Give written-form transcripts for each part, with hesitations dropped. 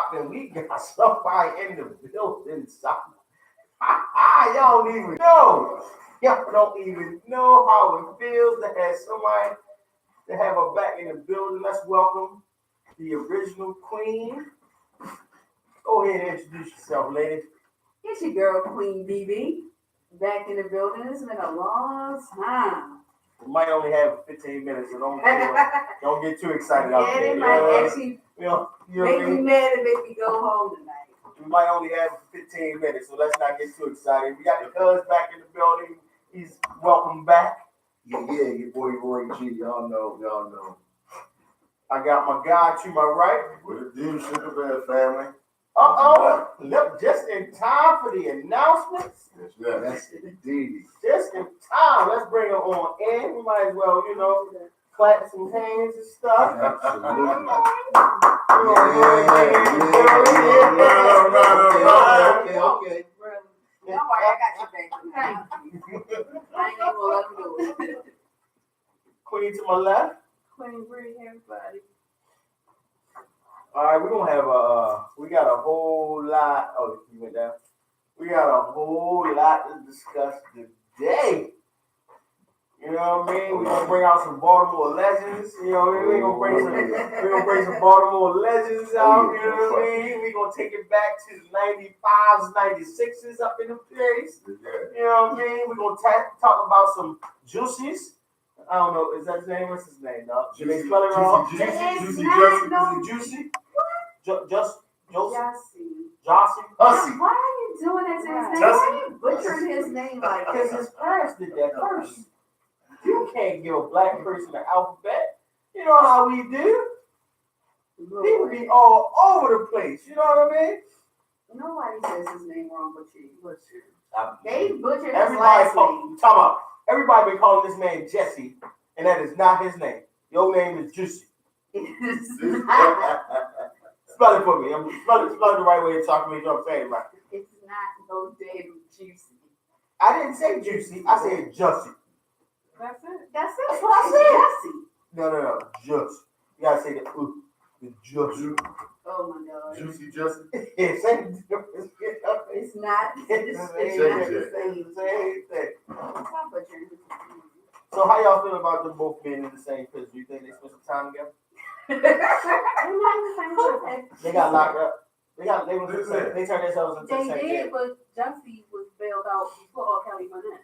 locked and we got somebody in the building. Y'all don't even know. Y'all don't even know how it feels to have somebody to have her back in the building. Let's welcome the original queen. Go ahead and introduce yourself, lady. It's your girl, Queen BB, back in the building. It's been a long time. We might only have 15 minutes, so don't get too excited out there. Yeah, they might actually make me mad and make me go home tonight. We might only have 15 minutes, so let's not get too excited. We got the cuz back in the building. He's welcome back. Yeah, your boy Roy G. Y'all know. I got my guy to my right. With the Dean Sugar Bear family. Look, just in time for the announcements. Yes, that's indeed. Just in time. Let's bring her on in. We might as well, clap some hands and stuff. Absolutely. Okay. Don't worry, I got your back. Thank you. I ain't even gonna let them do it. Queen to my left. Queen Bree, everybody. All right, we're gonna have we got a whole lot. Oh, you went down. We got a whole lot to discuss today. You know what I mean? We're gonna bring out some Baltimore legends. You know, we're gonna bring some Baltimore legends out. You know what I mean? We're gonna take it back to the 95s, 96s up in the place. You know what I mean? We're gonna talk about some juices. I don't know, is that his name? What's his name, dog? Did they spell it wrong? Juicy. Juicy? Jossie. Why are you doing that to his name? Why are you butchering his name like that? Because his parents did that first. You can't give a black person an alphabet. You know how we do. People be all over the place. You know what I mean? Nobody says his name wrong but you. They butchered his Everybody last name. Talk about. Everybody been calling this man Jesse, and that is not his name. Your name is Juicy. Spell it for me. Spell it the right way to talk to me. You know what I'm saying, right? It's not no damn Juicy. I didn't say Juicy. I said Jussie. That's it. That's what I said. Juicy. No. Just. You gotta say the just. Oh my God. Juicy Justin. It's It's not. It's not the same. Stop butchering his name. So how y'all feel about them both being in the same prison? You think they spent some time together? They got locked up. They turned themselves into the same They did, jail. but Jussie was bailed out before R. Kelly went in.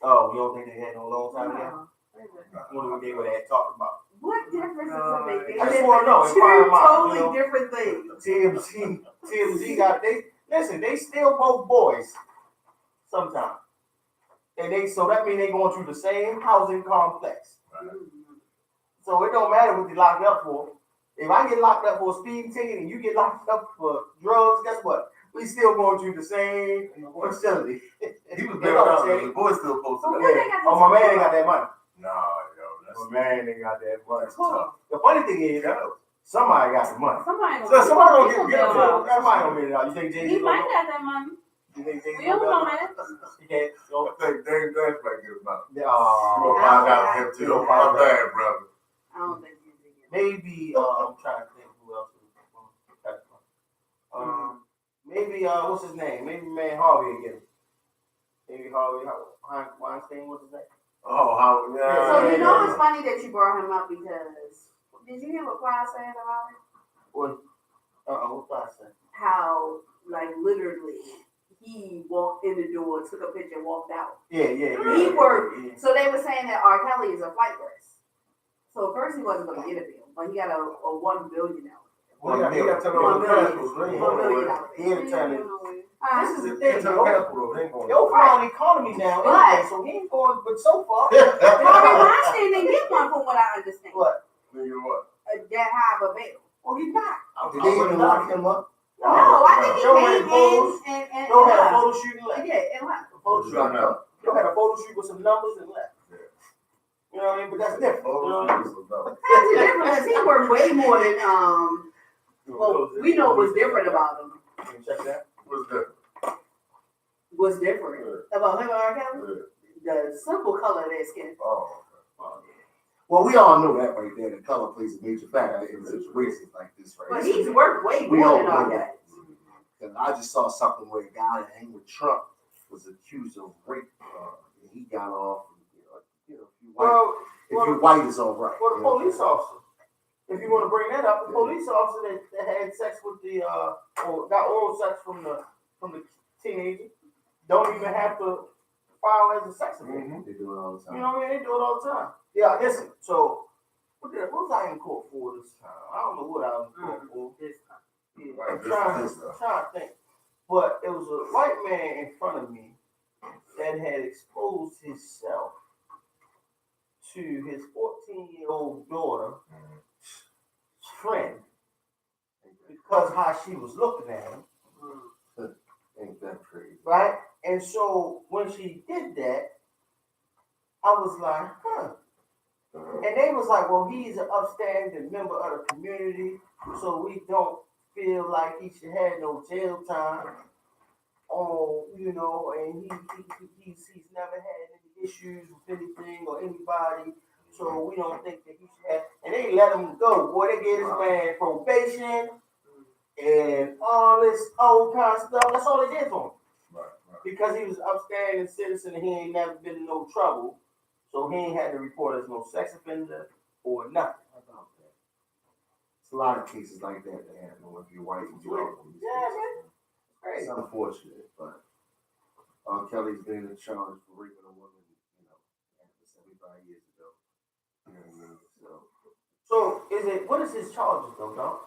Oh, you don't think they had no long time together? What they would have talked about? What difference does it make? I just want to know. Two totally different things. TMZ got they still both boys sometimes. And so that means they going through the same housing complex. So it don't matter what they locked up for. If I get locked up for a speeding ticket and you get locked up for drugs, guess what? We still going through the same facility. He was bailed out. The boy still posted that. Oh, my man ain't got that money. Nah, My man ain't got that money. Cool. The funny thing is, somebody got the money. Somebody Somebody gonna get it out. Somebody gonna get it out. You think Jay-Z? He might have that money. You think Jay-Z? We don't know that. He can't. I think Dame Dash might get him out. Oh, You'll find out him too. My bad, brother. I don't think he's going to get it. maybe I'm trying to think who else. Maybe what's his name? Maybe man Harvey again. Maybe Harvey Weinstein. What's his name? Oh, how? Yeah. So you know it's funny that you brought him up because did you hear what Clyde said about it? What? What's I say? How like literally he walked in the door, took a picture, walked out. Yeah. He worked. Yeah. So they were saying that R. Kelly is a flight risk. So at first he wasn't going to get a bill, but he got a $1 billion. Well, he got to $1 million. He had to turn it. This is the thing, Yo, found economy now, anyway, so he ain't going, but so far. Harvey Weinstein didn't get one from what I understand. What? Nigga, what? That high of a bail. Well, he's not. Did they even lock him up? No, I think he came in and Joe had a photo shoot and left. Yeah, and left. Joe had a photo shoot with some numbers and left. You know what I mean? But that's different. You know what I mean? That's different because he worked way more than well, we know what's different about him. Can you check that? What's that? What's different about him and R. Kelly? The simple color of their skin. Oh, Well, we all know that right there. The color plays a major factor in situations like this, right? But he's worth way We more all than know our that. guys. Because I just saw something where a guy that hang with Trump was accused of rape, and he got off. You know, if you're white, it's all right. Well, the police officer. If you want to bring that up, the police officer that had sex with or got oral sex from the teenager, don't even have to file as a sex offender. They do it all the time. You know what I mean? They do it all the time. Yeah, listen. So, what was I in court for this time? I don't know what I was in court for. I'm trying to think. But it was a white man in front of me that had exposed himself to his 14-year-old daughter's friend because how she was looking at him. Ain't that crazy? Right? And so when she did that, I was like, huh. And they was like, well, he's an upstanding member of the community, so we don't feel like he should have no jail time. Oh, you know, and he's never had any issues with anything or anybody, so we don't think that he should have. And they let him go. Boy, they gave this man probation and all this old kind of stuff. That's all they did for him. Right. Because he was an upstanding citizen and he ain't never been in no trouble. So he ain't had to report as no sex offender or nothing. About that. It's a lot of cases like that happen if you're white and you're Yeah, man. Crazy. It's unfortunate, but Kelly's been in charge for raping a woman, you know, after 75 years ago. You know what I mean? What is his charges though, dog?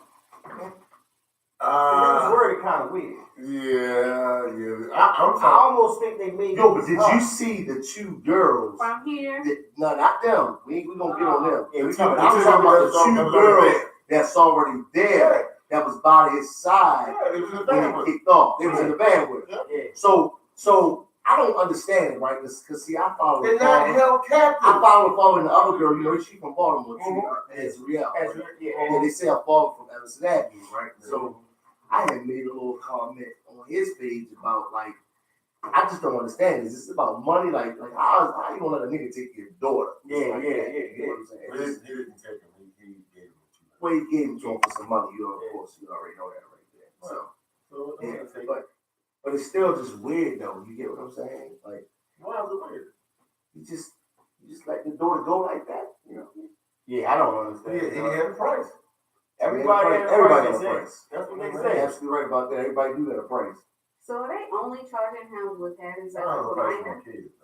It was worded kind of weird. Yeah. I almost think they made. Yo, but did you see the two girls From here? No, not them. We gonna get on them. Yeah, I'm talking about the two girls that's already there that was by his side when he kicked off. They was in the van with him. Yeah. So I don't understand it, right? Because see, I follow. They're not held captive. I following the other girl. You know, she from Baltimore too. As real. And they say I follow from Emerson Avenue, right? So I had made a little comment on his page about like, I just don't understand. Is this about money? Like how you gonna let a nigga take your daughter? Yeah. You know what I'm saying? He didn't take him. He gave him to him. Well, he gave him to him for some money. You know, of course, you already know that right there. So, yeah, but it's still just weird though. You get what I'm saying? Like, why is it weird? You just let the daughter go like that, you know? Yeah, I don't understand. He had a price. Everybody had a price. That's what they say. You're absolutely right about that. Everybody do got a price. So are they only charging him with having sex I with a don't minor?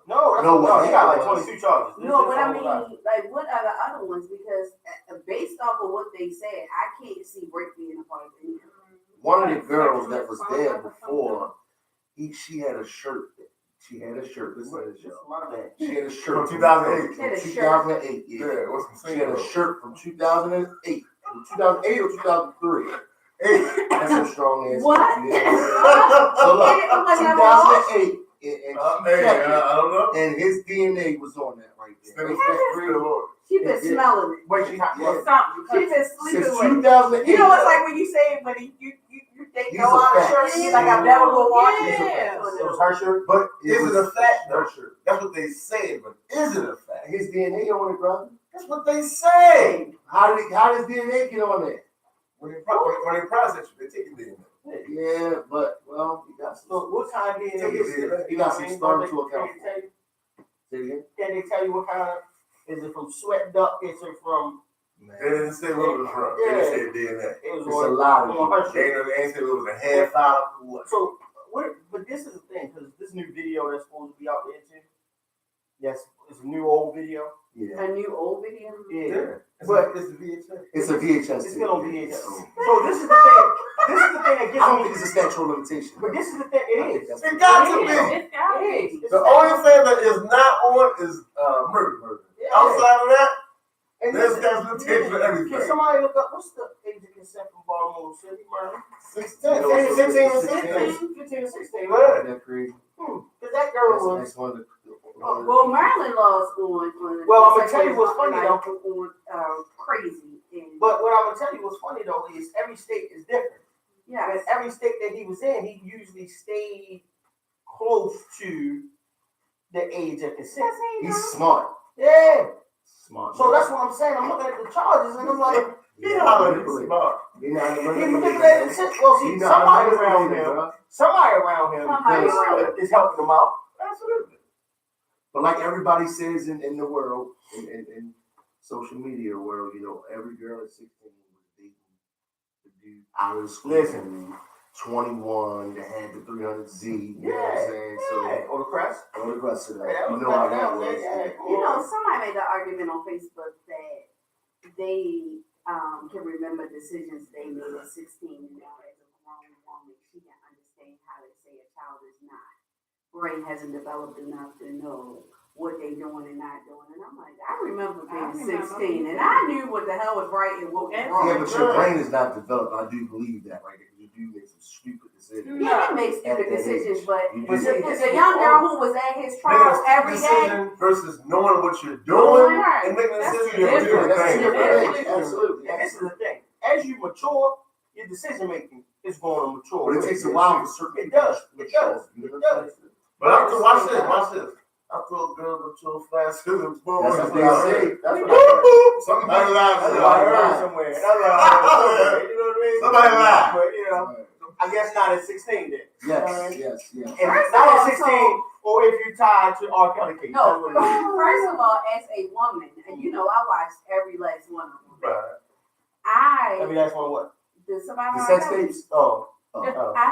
No, he got like 22 charges. No, but I mean, like, what are the other ones? Because based off of what they said, I can't see rape being a part of it. One of the girls that was there before, she had a shirt. She had a shirt. Listen to this, y'all. My bad. She had a shirt From 2008. From 2008, yeah. What's the She had a shirt from 2008. From 2008 or 2003. That's a strong answer. What? So look, 2008. And I don't know. And his DNA was on that right there. She been smelling it. Wait, she been sleeping Since with it. 2008. You know what's like when you say it, but they These go are out of facts. church and you're like, I've never go watch it. It was her shirt. But is it a fact though? Her shirt. That's what they say, but is it a fact? His DNA on it, brother. That's what they say. How does DNA get on there? When they process you, they take it in. Yeah, but well, you got some. So what kind of DNA is it? You got some sperm to account for. Say it again? Can Can they tell you what kind of? Is it from sweat duct? Is it from? They didn't say what it was from. They just said DNA. It was It's a lot on her They shirt. ain't said it was a hair follicle. What? So but this is the thing, because this new video that's supposed to be out there too. Yes, it's a new old video. Yeah. A new old video? Yeah. But it's a VHS. It's a VHS. It's still on VHS. So, So this is the thing. This is the thing that I gets don't me. think it's a statute of limitation. But this is the thing. It is. It got to be. It is. The only thing that is not on is murder. Yeah. Outside of that, And there's this- got limitation for everything. Can somebody look up what's the age of consent from Baltimore City, murder? 16, 15 and 16. Right. Isn't that crazy? Because that girl was. That's one of the. Well, Maryland law's on. Well, I'm gonna tell you what's funny though. On crazy. But what I'm gonna tell you what's funny though is every state is different. Yeah. And every state that he was in, he usually stayed close to the age of consent. He's smart. Yeah. smart. So that's what I'm saying. I'm looking at the charges and I'm like, He hollering at smart. he manipulated the system. Well, see, somebody around him is helping him out. Absolutely. But like everybody says in the world, in social media world, you know, every girl at 16 was dating the dude out of school. Listen, 21 that had the 300Z. You know what I'm saying? So, or the crest. or the rest of that. Yeah, You know how that was. You know, somebody made the argument on Facebook that they can remember decisions they made at 16 and now as a grown woman, she can understand how to say a child is not. Brain hasn't developed enough to know what they doing and not doing. And I'm like, I remember being 16 and I knew what the hell was right and what was wrong. Yeah, but your brain is not developed. I do believe that, right? You do make some stupid decisions. Yeah, he makes stupid decisions, but You do. the young girl who was at his trial every day. Versus knowing what you're doing Right. and making a That's decision. different. That's That's Absolutely. And this is the thing. As you mature, your decision making is going to mature. But it takes a while for certain It does. It does. You know It what I'm does. saying? But after, watch this. After a girl mature faster than boom. That's what they say. That's what I Somebody lied. That's what I heard somewhere. That's what I heard somewhere. You know what I mean? Somebody lied. But, you know, I guess not at 16 then. Yes. And not at 16, or if you're tied to R. Kelly case. No, first of all, as a woman, and you know, I watched every last one of them. Right. Every last one what? Did somebody The like sex that? tapes? Oh. I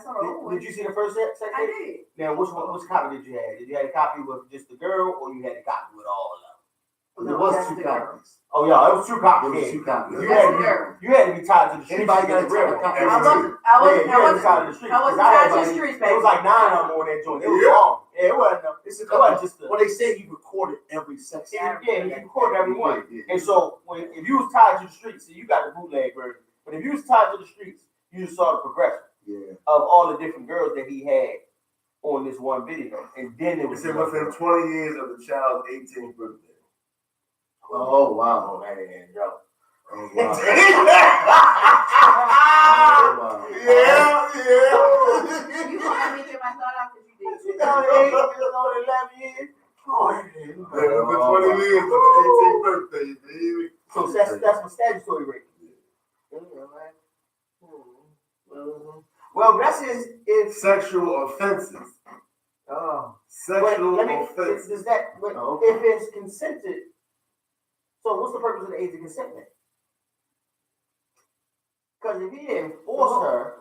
saw the old one. Did you see the first sex I tape? did. Now, which copy did you have? Did you have a copy with just the girl, or you had a copy with all of them? There No, was that's 2 the girl. copies. Oh yeah, it was 2 copies. There was 2 copies. You That's had, the girl. you had to be tied to the streets. Anybody to got get the real a one. copy? I wasn't You had to be tied to the streets. I wasn't 'Cause tied to the had, streets, It was baby. like 9 of them on that joint. It was Yeah. long. Yeah, it wasn't. It's a It wasn't couple. just the. Well, they say he recorded every sex tape. Yeah, you recorded every one. Yeah. And so if you was tied to the streets, see, you got the bootleg version. But if you was tied to the streets, you just saw the progression Yeah. of all the different girls that he had on this one video. And then it It was said within 20 years of the child's 18th birthday. Oh, wow. that ain't joke. Oh, wow. Yeah. You gonna let me get my thought out because you did. 2008, it was only 11 years. Oh, Within 20 years of the 18th birthday, baby. So that's my statutory rape. Well, that's his. Sexual offenses. Oh. Sexual But offenses. does that? But Oh, if it's consented, so what's the purpose of the age of consent then? Because if he didn't force her,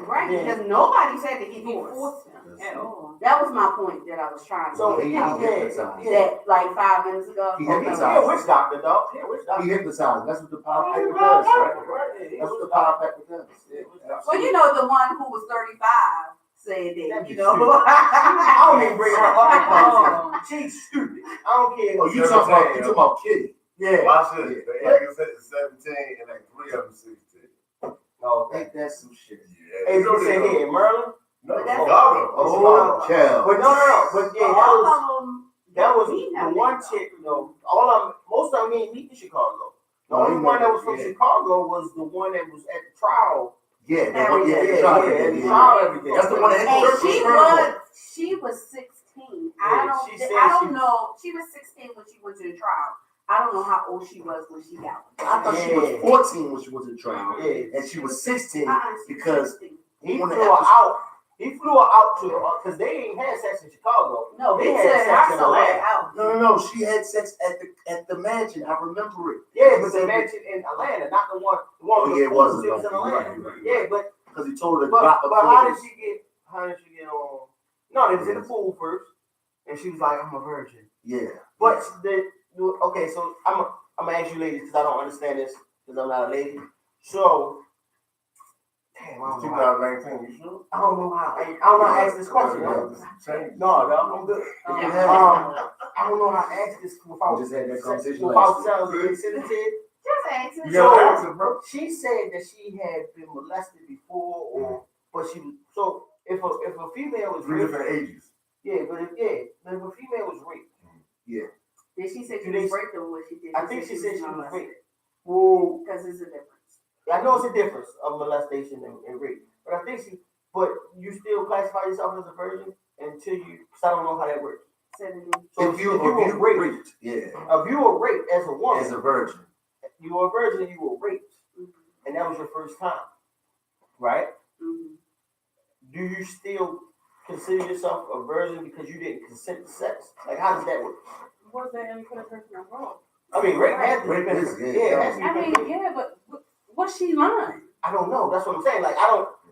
Right, Yeah. because nobody said that he forced forced him at all. That was my point that I was trying to So make he out. hypnotized. That like 5 minutes ago. He he's hypnotized. a witch doctor, dog. He's a witch doctor. He hypnotized. That's what the power Oh, pack right, does, right? right. That's what the power pack does. Yeah. Well, you know, the one who was 35 said that, That'd you be know. stupid. I don't even bring her up in Oh. conversation. She's stupid. I don't care. Oh, you talking about Kitty? Yeah. Watch this. The age of consent is 17 and like 3 of them 16. No, Ain't that some shit? Yeah. Hey, you say here, Merlin? No, But that's- Chicago. Oh, Kel. But no. But yeah, All of them. that was he the had one that. chick, you know, most of them he didn't meet in Chicago. The No, only he one that never- was from yeah. Chicago was the one that was at the trial. Yeah, Yeah, one, yeah, the the trial, trial, everything. That's the one that And had she was 16. Yeah, she said I she don't know. She was 16 when she went to the trial. I don't know how old she was when she got. I thought she was 14 when she went to the trial, Yeah. and she was 16 She was because 16. He One flew of her the out. He flew her out to because they ain't had sex in Chicago. No, they they had said sex her in somewhere Atlanta. out. no, she had sex at the mansion. I remember it. Yeah, but the mansion in Atlanta, not the one. The one Oh, with yeah, the it pool, wasn't. it was in You're Atlanta. right, you're right. Yeah, but Because he told her to but drop the how did clothes. she get on? No, they was in the pool first, and she was like, "I'm a virgin." Yeah. But okay, so I'm gonna ask you ladies because I don't understand this because I'm not a lady. So, damn, I It's don't know how. 2019, you sure? I don't know how. I don't know how to ask this question. Change. No, I'm good. Yeah. I don't know how to ask this without We just had that conversation without last sounding insensitive. Just ask You her. gotta answer, bro. She said that she had been molested before, but she so if a female was 3 raped, different ages. but if a female was raped, Did she say she Do they- was raped or what she did? I think she said she was molested? raped. Well, Because there's a difference. I know it's a difference of molestation and rape, but I think but you still classify yourself as a virgin until because I don't know how that works. said it. So if you were raped, yeah, if you were raped as a woman, as a virgin, you were a virgin, you were raped, and that was your first time, right? Mm-hmm. Do you still consider yourself a virgin because you didn't consent to sex? Like, how does that work? Was there any kind of person wrong? I mean, rape has to Rape be. is, I mean, yeah, but was she lying? I don't know. That's what I'm saying. Like, I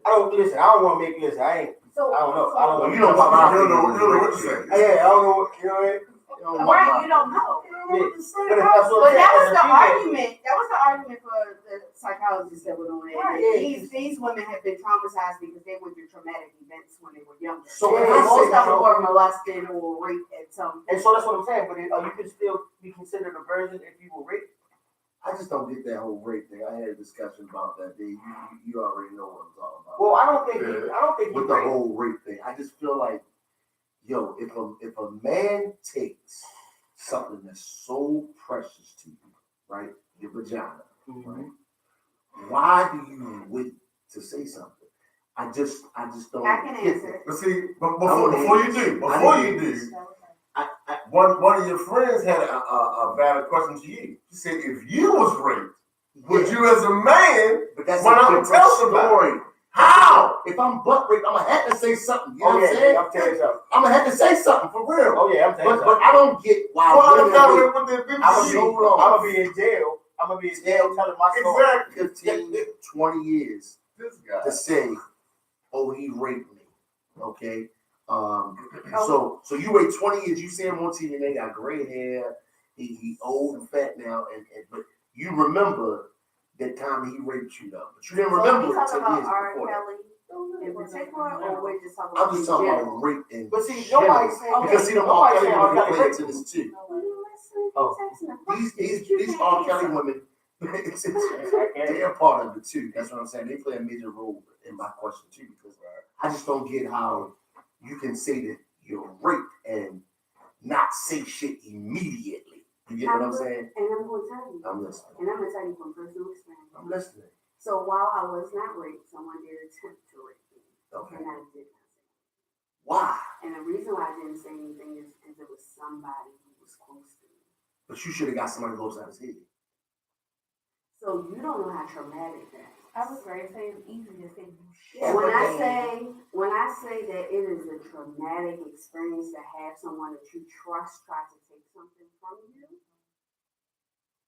don't listen. I don't want to make listen. I don't know. I don't know. You know what You don't know what to say. Yeah, I don't know. You know what? Right, you don't know. But that's what But that was the female. argument. That was the argument for the psychologists that were on there. Right. These women have been traumatized because they went through traumatic events when they were younger. So most of them were molested or raped at some. And so that's what I'm saying. But you can still be considered a virgin if you were raped. I just don't get that whole rape thing. I had a discussion about that. You already know what I'm talking about. Well, I don't think with the whole rape thing. I just feel like, yo, if a man takes something that's so precious to you, right, your vagina, right, why do you wait to say something? I just don't. I can answer it. But see, before you do, one of your friends had a valid question to you. She said, if you was raped, would you as a man want to tell somebody? How? If I'm butt raped, I'm gonna have to say something. You know what I'm saying? I'm telling you something. I'm gonna have to say something for real. Oh yeah, I'm telling you something. But I don't get why. I'm gonna be in jail. I'm gonna be in jail telling my story. Exactly. 15, 20 years This guy. to say, oh, he raped me. Okay. So you wait 20 years, you see him on TV and they got gray hair, he old and fat now, but you remember that time he raped you though. But you didn't remember we talking 10 about years R. before that. Kelly in particular, or we're just talking about I'm just talking about rape and But see, nobody's saying because see them R. Kelly women can play into this too. These R. Kelly women, they're part of it too. That's what I'm saying. They play a major role in my question too, because I just don't get how you can say that you're raped and not say shit immediately. You get what I'm saying? And I'm going to tell you. I'm listening. And I'm going to tell you from personal experience. I'm listening. So while I was not raped, someone did attempt to rape me. Okay. And I did not say anything. Why? And the reason why I didn't say anything is because it was somebody who was close to me. But you should have got somebody close out his head. So you don't know how traumatic that is. I was ready to say it's easy to say you shit. When I say that it is a traumatic experience to have someone that you trust try to take something from you,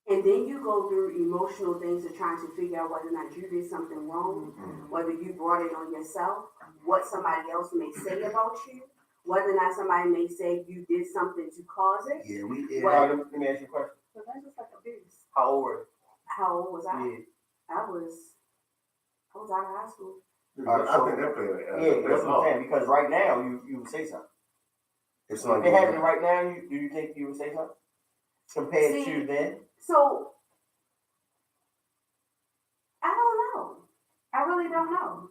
and then you go through emotional things of trying to figure out whether or not you did something wrong, whether you brought it on yourself, what somebody else may say about you, whether or not somebody may say you did something to cause it. Yeah, Let me ask you a question. So that's just like abuse. How old were you? How old was I? Yeah. I was out of high school. I think that played That's what I'm saying. Because right now you would say something. If If it happened right now, do you think you would say something compared to then? So I don't know. I really don't know.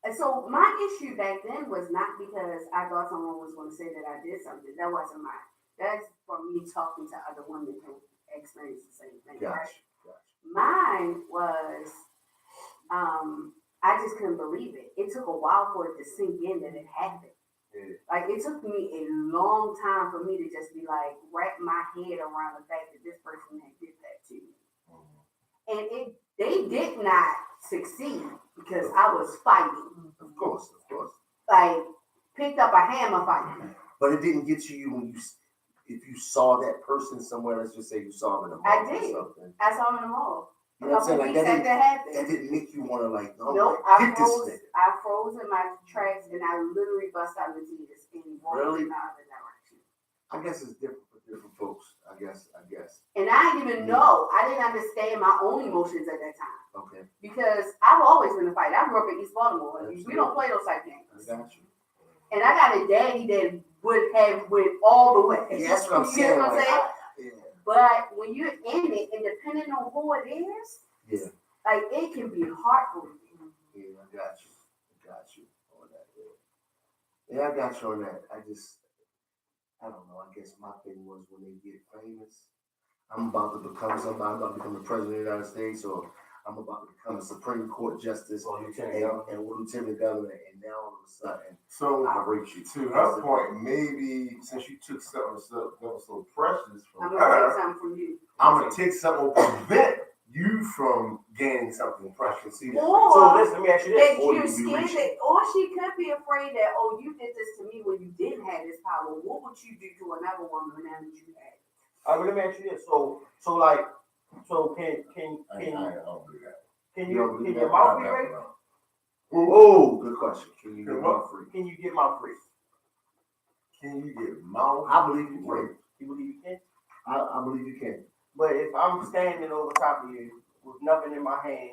And so my issue back then was not because I thought someone was going to say that I did something. That wasn't mine. That's from me talking to other women who experienced the same thing. Gotcha. Right? Mine was, I just couldn't believe it. It took a while for it to sink in that it happened. Yeah. Like, it took me a long time for me to just be like, wrap my head around the fact that this person had did that to me. And they did not succeed because I was fighting. Of course. Like, picked up a hammer fighting. But it didn't get to you when if you saw that person somewhere, let's just say you saw him in a mall I or did. something. I saw him in the mall. You know what I'm saying? Like that happened. didn't make you want to like, oh, Nope, get this thing. I froze in my tracks and I literally bust out into tears and walked Really? in the other direction. I guess it's different for different folks. I guess. And I didn't even know. I didn't understand my own emotions at that time. Okay. Because I've always been a fighter. I grew up in East Baltimore. Absolutely. We don't play those type games. I got you. And I got a daddy that would have went all the way. Yeah, that's what I'm You saying. get what I'm saying? Yeah. But when you're in it, and depending on who it is, Yeah. like, it can be heartbreaking. Yeah, I got you on that. Yeah, I got you on that. I don't know. I guess my thing was when they get famous, I'm about to become somebody. I'm about to become the president of the United States, or I'm about to become a Supreme Court Justice Or Lieutenant and Governor. Lieutenant Governor, and now all of a sudden, So I raped you. to her point, maybe since you took something that was so precious I'm from gonna her, take something from you. I'm gonna take something to prevent you from gaining something precious. See that? Or So let me ask you this. that or you're you be scared reaching. that, or she could be afraid that, oh, you did this to me when you didn't have this power. What would you do to another woman now that you had it? All right, let me ask you this. So like, so can I don't believe that. can You don't you believe can your that? mouth be raped? Oh, good question. Can you get mouth free? Can you get mouth free? Can you get mouth? I believe you can. You believe you can? I believe you can. But if I'm standing over top of you with nothing in my hand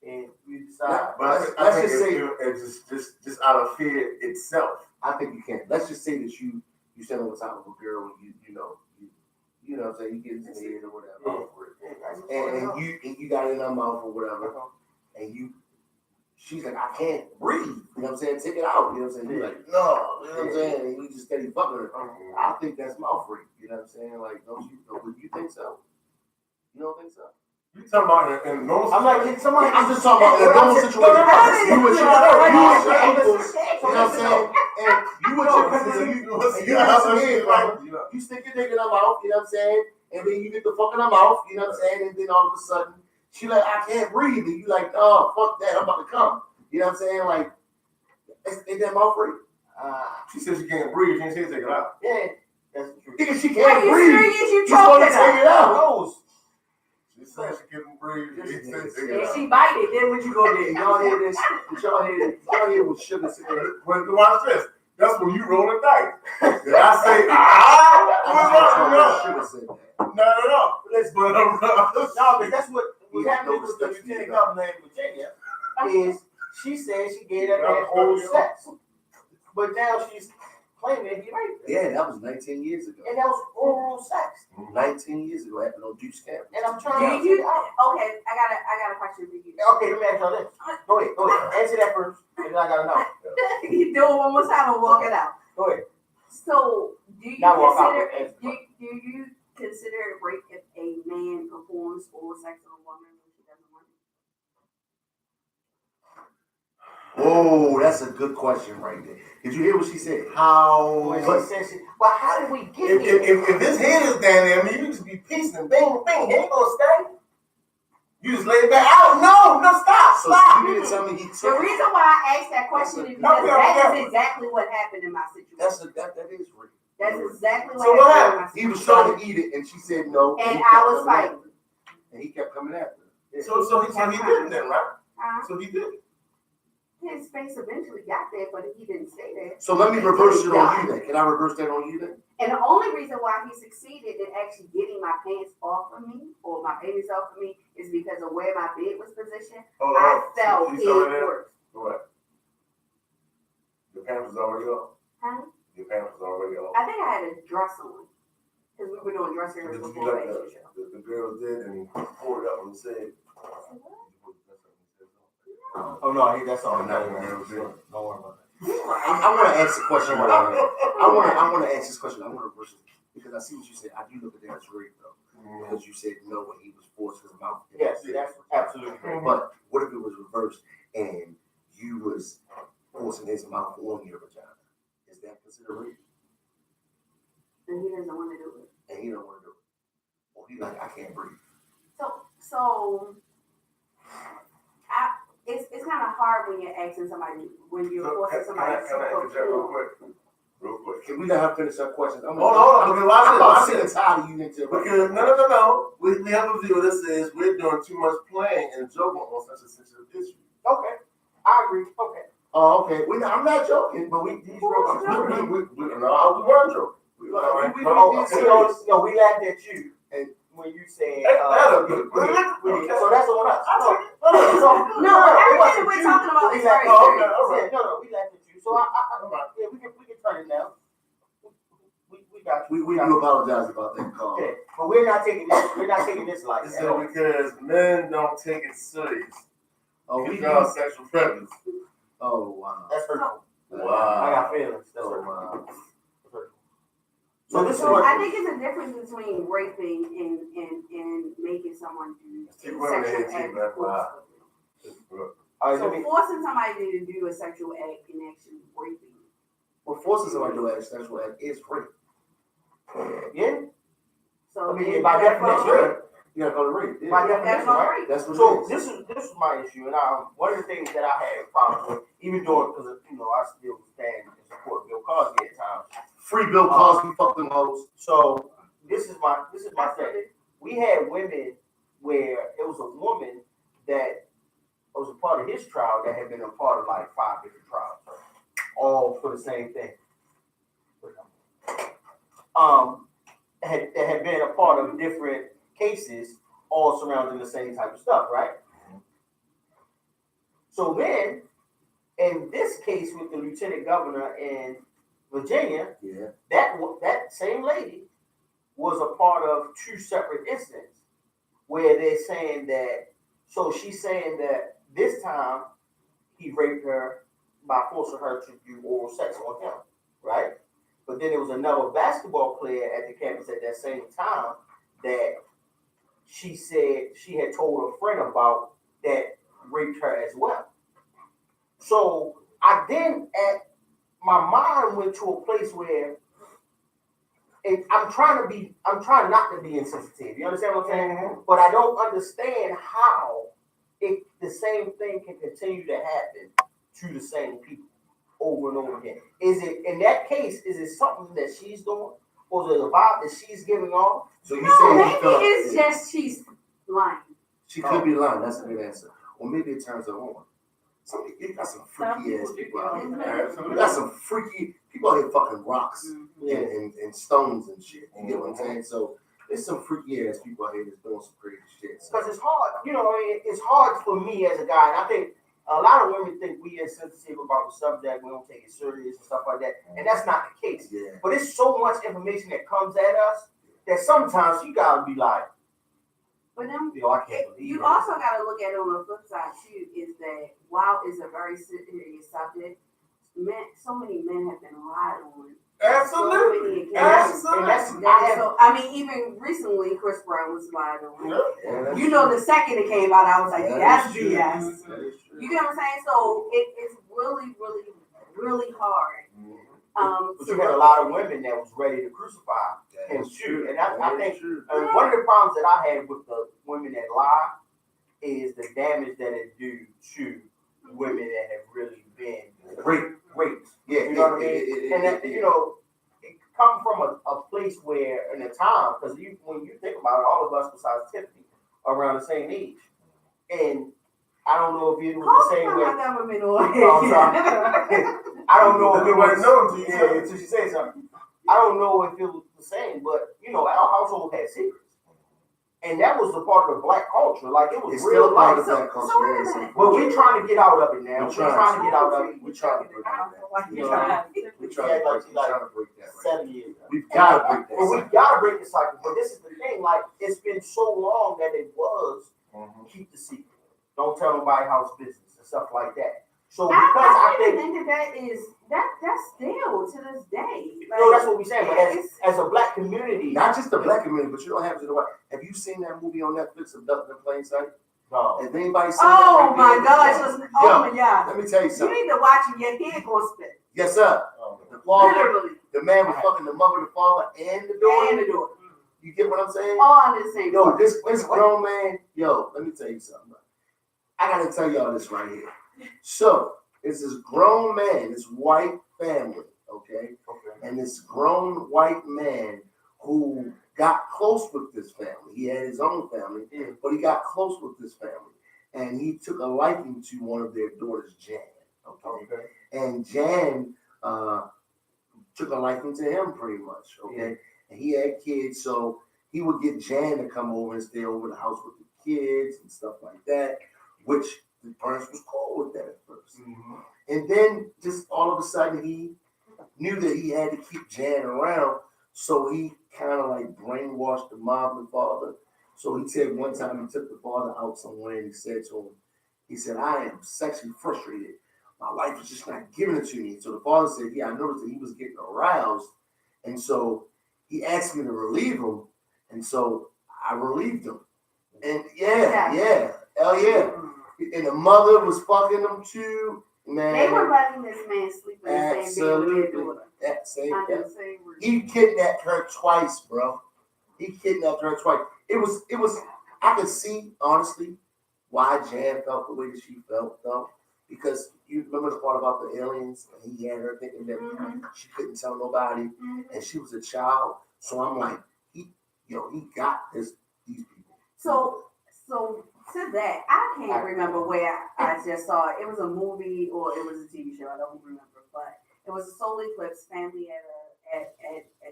and you decide, But Let's just say- it's just out of fear itself. I think you can. Let's just say that you stand on top of a girl and you know what I'm saying, you get into the head or whatever. And you got it in her mouth or whatever. And she's like, I can't breathe. You know what I'm saying? Take it out. You know what I'm saying? You're like, no, you know what I'm saying? And you just steady fucking her. I think that's mouth rape. You know what I'm saying? Like, don't you think so? You don't think so? You talking about in normal? I'm like, somebody. I'm just talking about in a normal situation. You with your ankles, you know what I'm saying? And you with your you stick your dick in her mouth, you know what I'm saying? And then you get the fuck in her mouth, you know what I'm saying? And then all of a sudden, she like, I can't breathe. And you like, oh, fuck that, I'm about to come. You know what I'm saying? Like, ain't that mouth rape? She said she can't breathe. She didn't say take it out. Yeah, that's the truth. Nigga, she Are can't you breathe. serious? You She's gonna choked take it it out. out. She said she couldn't breathe. She said take it If out. she bite it, then what you gonna do? Y'all hear this? Y'all hear what Sugar said? But watch this. That's when you roll the dice. Did I say Sugar said that. no. Let's put No, but that's what Yeah, happened no with the respect for you, lieutenant though. governor in Virginia. Is she said she gave that man oral sex, but now she's claiming that he raped her. Yeah, that was 19 years ago. And that was oral sex. 19 years ago, happened on Deuce Campus. And I'm trying to Do you? figure out. Okay, I got a question for you. Okay, let me ask y'all this. Go ahead. Answer that first, and then I gotta know. You do it one more time and walk it out. Go ahead. So, do you Now walk out. consider do you consider it rape if a man performs oral sex on a woman when she doesn't want it? Oh, that's a good question right there. Did you hear what she said? Well, how did we get here? If his head is down there, I mean, you just be piecing, bang, bang, he ain't gonna stay. You just lay it back out. No, stop. So you didn't tell me he The took it. reason why I asked that question is because that is exactly what happened in my situation. That is rape. That's exactly So what what happened in my He situation. was trying to eat it, and she said no. And he I kept was coming fighting. after her. And he kept coming after her. Yeah. So he didn't then, right? So he did. His face eventually got there, but he didn't stay there. So let me reverse it on you then. Can I reverse that on you then? And the only reason why he succeeded in actually getting my pants off of me or my panties off of me is because of where my bed was positioned. I felt it worse. What? Your pants was already off? Huh? Your pants was already off? I think I had a dress on. Because we were doing dress rehearsal Did you before like the show. the girls did and poured it up and said, Oh no, that's all. No, Don't worry about that. I want to ask a question. I want to ask this question. I want to reverse it because I see what you said. I do look at that as rape though, because you said no when he was forced his mouth. Yes, that's absolutely correct. But what if it was reversed and you was forcing his mouth on your vagina? Is that considered rape? And he doesn't want to do it. And he don't want to do it. Or he like, I can't breathe. It's kind of hard when you're asking somebody, when you're forcing somebody Can I interject real quick? Can we let her finish her question? Hold on. Okay, watch this. Tired of you into Because no. We have a viewer that says we're doing too much playing and joking on such a sensitive issue. Okay, I agree. Okay. Oh, okay. I'm not joking, but we No, we weren't joking. We laughed at you and when you said so that's on us. No, everything we're talking about is very serious. No, we laughed at you. So we can turn it now. We got you. we do apologize about that call. Yeah, but we're not taking this like It's that. because men don't take it serious. Oh, we Because sexual preference. Oh, wow. That's hurtful. Wow. I got feelings. Oh, wow. So this So I think it's a difference between raping and making someone do sexual act forcefully. So forcing somebody to do a sexual act and actually raping. Well, forcing somebody to do a sexual act is rape. Yeah. So I mean, by definition, you gotta go to rape. Yeah. By definition, right? That's what So it is. this is my issue, and one of the things that I had problems with, even during, because I still stand and support Bill Cosby at times. Free Bill Cosby, fuck them hoes. So this is my thing. We had women where it was a woman that was a part of his trial that had been a part of like 5 different trials, all for the same thing. That had been a part of different cases, all surrounding the same type of stuff, right? So then, in this case with the lieutenant governor in Virginia, that same lady was a part of 2 separate incidents where they're saying that. So she's saying that this time he raped her by forcing her to do oral sex on him, right? But then there was another basketball player at the campus at that same time that she said she had told a friend about that raped her as well. So my mind went to a place where I'm trying not to be insensitive. You understand what I'm saying? Mm-hmm. But I don't understand how the same thing can continue to happen to the same people over and over again. Is it, in that case, is it something that she's doing? Or is it a vibe that she's giving off? So you maybe it's just she's lying. She could be lying. That's a good answer. Or maybe it turns her on. You got some freaky ass people out here. You got some freaky people out here fucking rocks and stones and shit. You get what I'm saying? So there's some freaky ass people out here that's doing some crazy shit. Because it's hard, it's hard for me as a guy, and I think a lot of women think we are sensitive about the subject, we don't take it serious and stuff like that, and that's not the case. Yeah. But it's so much information that comes at us that sometimes you gotta be like, but then I can't believe you also gotta look at it on the flip side too, is that while it's a very serious subject, so many men have been lied on. Absolutely. Even recently, Chris Brown was lied on. Yeah, the second it came out, I was like, that's BS. You get what I'm saying? So it's really, really, really hard. But you had a lot of women that was ready to crucify him too. And I think one of the problems that I had with the women that lie is the damage that it do to women that have really been raped. Yeah, you know what I mean? And that, it come from a place where, in a time, because when you think about it, all of us besides Tiffany are around the same age. And I don't know if it was the same way. I'm sorry. I don't know if it was until she said something. I don't know if it was the same, but our household had secrets. And that was the part of the black culture. Like, it was it's real still part life. of that culture. But we're trying to get out of it now. We're trying to get out of it. We're trying to break that. We're trying to break that. 7 years. We've got to break that. Well, we've got to break the cycle. But this is the thing. Like, it's been so long that it was keep the secret. Don't tell nobody house business and stuff like that. So because I think that's still to this day. Like, no, that's what we're saying. But as a black community, not just the black community, but you don't have to know. Have you seen that movie on Netflix, Abducted in Plain Sight? No. Has anybody seen that? Oh my gosh! Oh my God! Let me tell you something. You need to watch it. Your head gonna spin. Yes, sir. The father, the man was fucking the mother, the father, and the daughter. You get what I'm saying? All on the same. Yo, this grown man. Yo, let me tell you something. I gotta tell y'all this right here. So it's this grown man, this white family, okay? And this grown white man who got close with this family. He had his own family, but he got close with this family. And he took a liking to one of their daughters, Jan. Okay? And Jan took a liking to him pretty much, okay? And he had kids, so he would get Jan to come over and stay over the house with the kids and stuff like that, which the parents was cool with that at first. And then just all of a sudden he knew that he had to keep Jan around, so he kind of like brainwashed the mom and father. So he said one time he took the father out somewhere and he said to him, he said, I am sexually frustrated. My wife is just not giving it to me. So the father said, yeah, I noticed that he was getting aroused. And so he asked me to relieve him, and so I relieved him. And hell yeah. And the mother was fucking him too, man. They were letting this man sleep in the same bed with their daughter. He kidnapped her twice, bro. He kidnapped her twice. It was. I could see honestly why Jan felt the way that she felt, though, because you remember the part about the aliens, and he had her thinking that she couldn't tell nobody, and she was a child. So I'm like, he got these people. So to that, I can't remember where I just saw it. It was a movie or it was a TV show. I don't remember, but it was a solar eclipse family at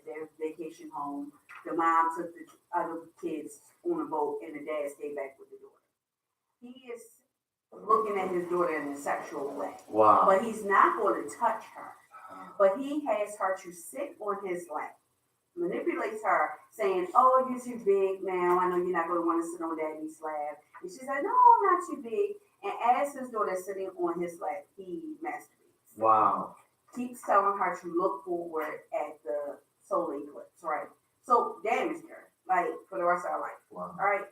their vacation home. The mom took the other kids on a boat, and the dad stayed back with the daughter. He is looking at his daughter in a sexual way. Wow. But he's not going to touch her. But he has her to sit on his lap, manipulates her, saying, "Oh, you're too big now. I know you're not going to want to sit on daddy's lap." And she's like, "No, I'm not too big." And as his daughter is sitting on his lap, he masturbates. Wow. Keeps telling her to look forward at the solar eclipse, right? So damaged her, like, for the rest of her life. Wow. All right?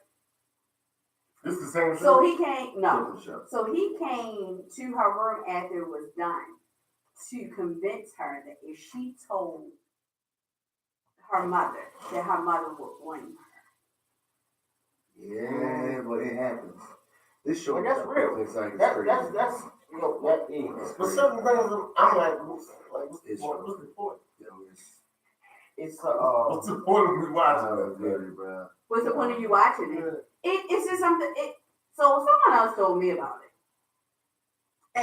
This is the same show? So he came, no. Show. So he came to her room after it was done to convince her that if she told her mother, that her mother would blame her. Yeah, but it happens. This show, that's real. It's like That's that is. But certain things, I'm like, what's the point? It's What's the point of me watching that? Bro. What's the point of you watching it? It's just something. So someone else told me about it,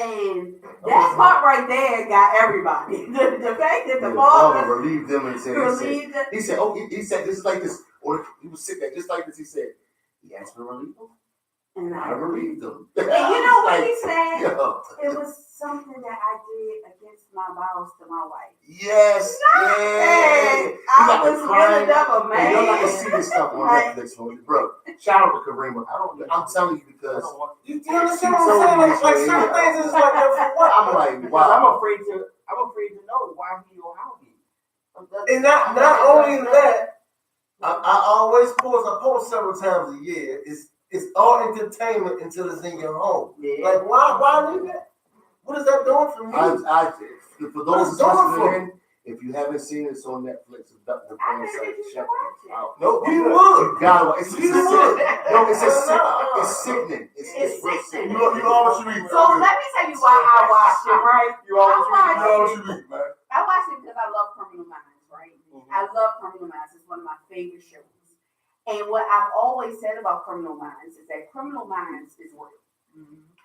and that part right there got everybody. The fact that the father relieved them and said, he said, he said just like this, or he was sitting there just like this. He said, he asked me to relieve him, and I relieved him. And you know what he said? Yo. It was something that I did against my vows to my wife. Yes, yeah. I was giving up a man. You're not gonna see this stuff on Netflix, bro. Shout out to Karima. I'm telling you because you understand what I'm saying? Like certain things is like what? I'm like, wow. I'm afraid to know why he or how he. And not only that, I always post several times a year. It's all entertainment until it's in your home. Yeah. Like why leave that? What is that doing for me? For those listening, if you haven't seen it, it's on Netflix. The site. Check it out. No, you would. You gotta. It's sickening. No, it's sickening. It's sickening. You always should read. So let me tell you why I watched it, right? You always should read, man. I watched it because I love Criminal Minds, right? I love Criminal Minds. It's one of my favorite shows. And what I've always said about Criminal Minds is that Criminal Minds is real.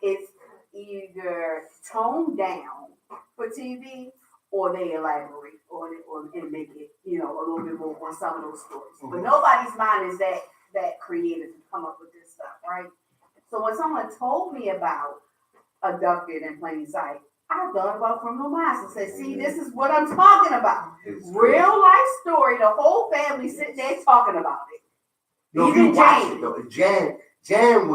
It's either toned down for TV or they elaborate and make it, a little bit more on some of those stories. But nobody's mind is that creative to come up with this stuff, right? So when someone told me about Abducted in Plain Sight, I thought about Criminal Minds and said, see, this is what I'm talking about. Real life story, the whole family sitting there talking about it. No, even Jan. Jan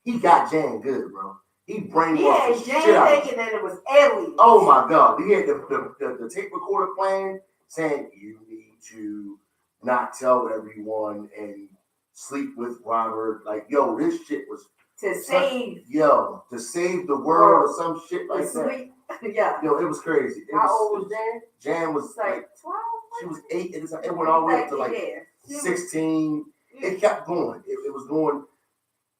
he got Jan good, bro. He brainwashed the shit Jan out. thinking that it was aliens. Oh my God. He had the tape recorder playing saying, you need to not tell everyone and sleep with Robert. Like, yo, this shit was to save the world or some shit like that. Yeah. Yo, it was crazy. How old was Jan? Jan was like 12. She was 8. It went all the way up to like 16. It kept going. It was going.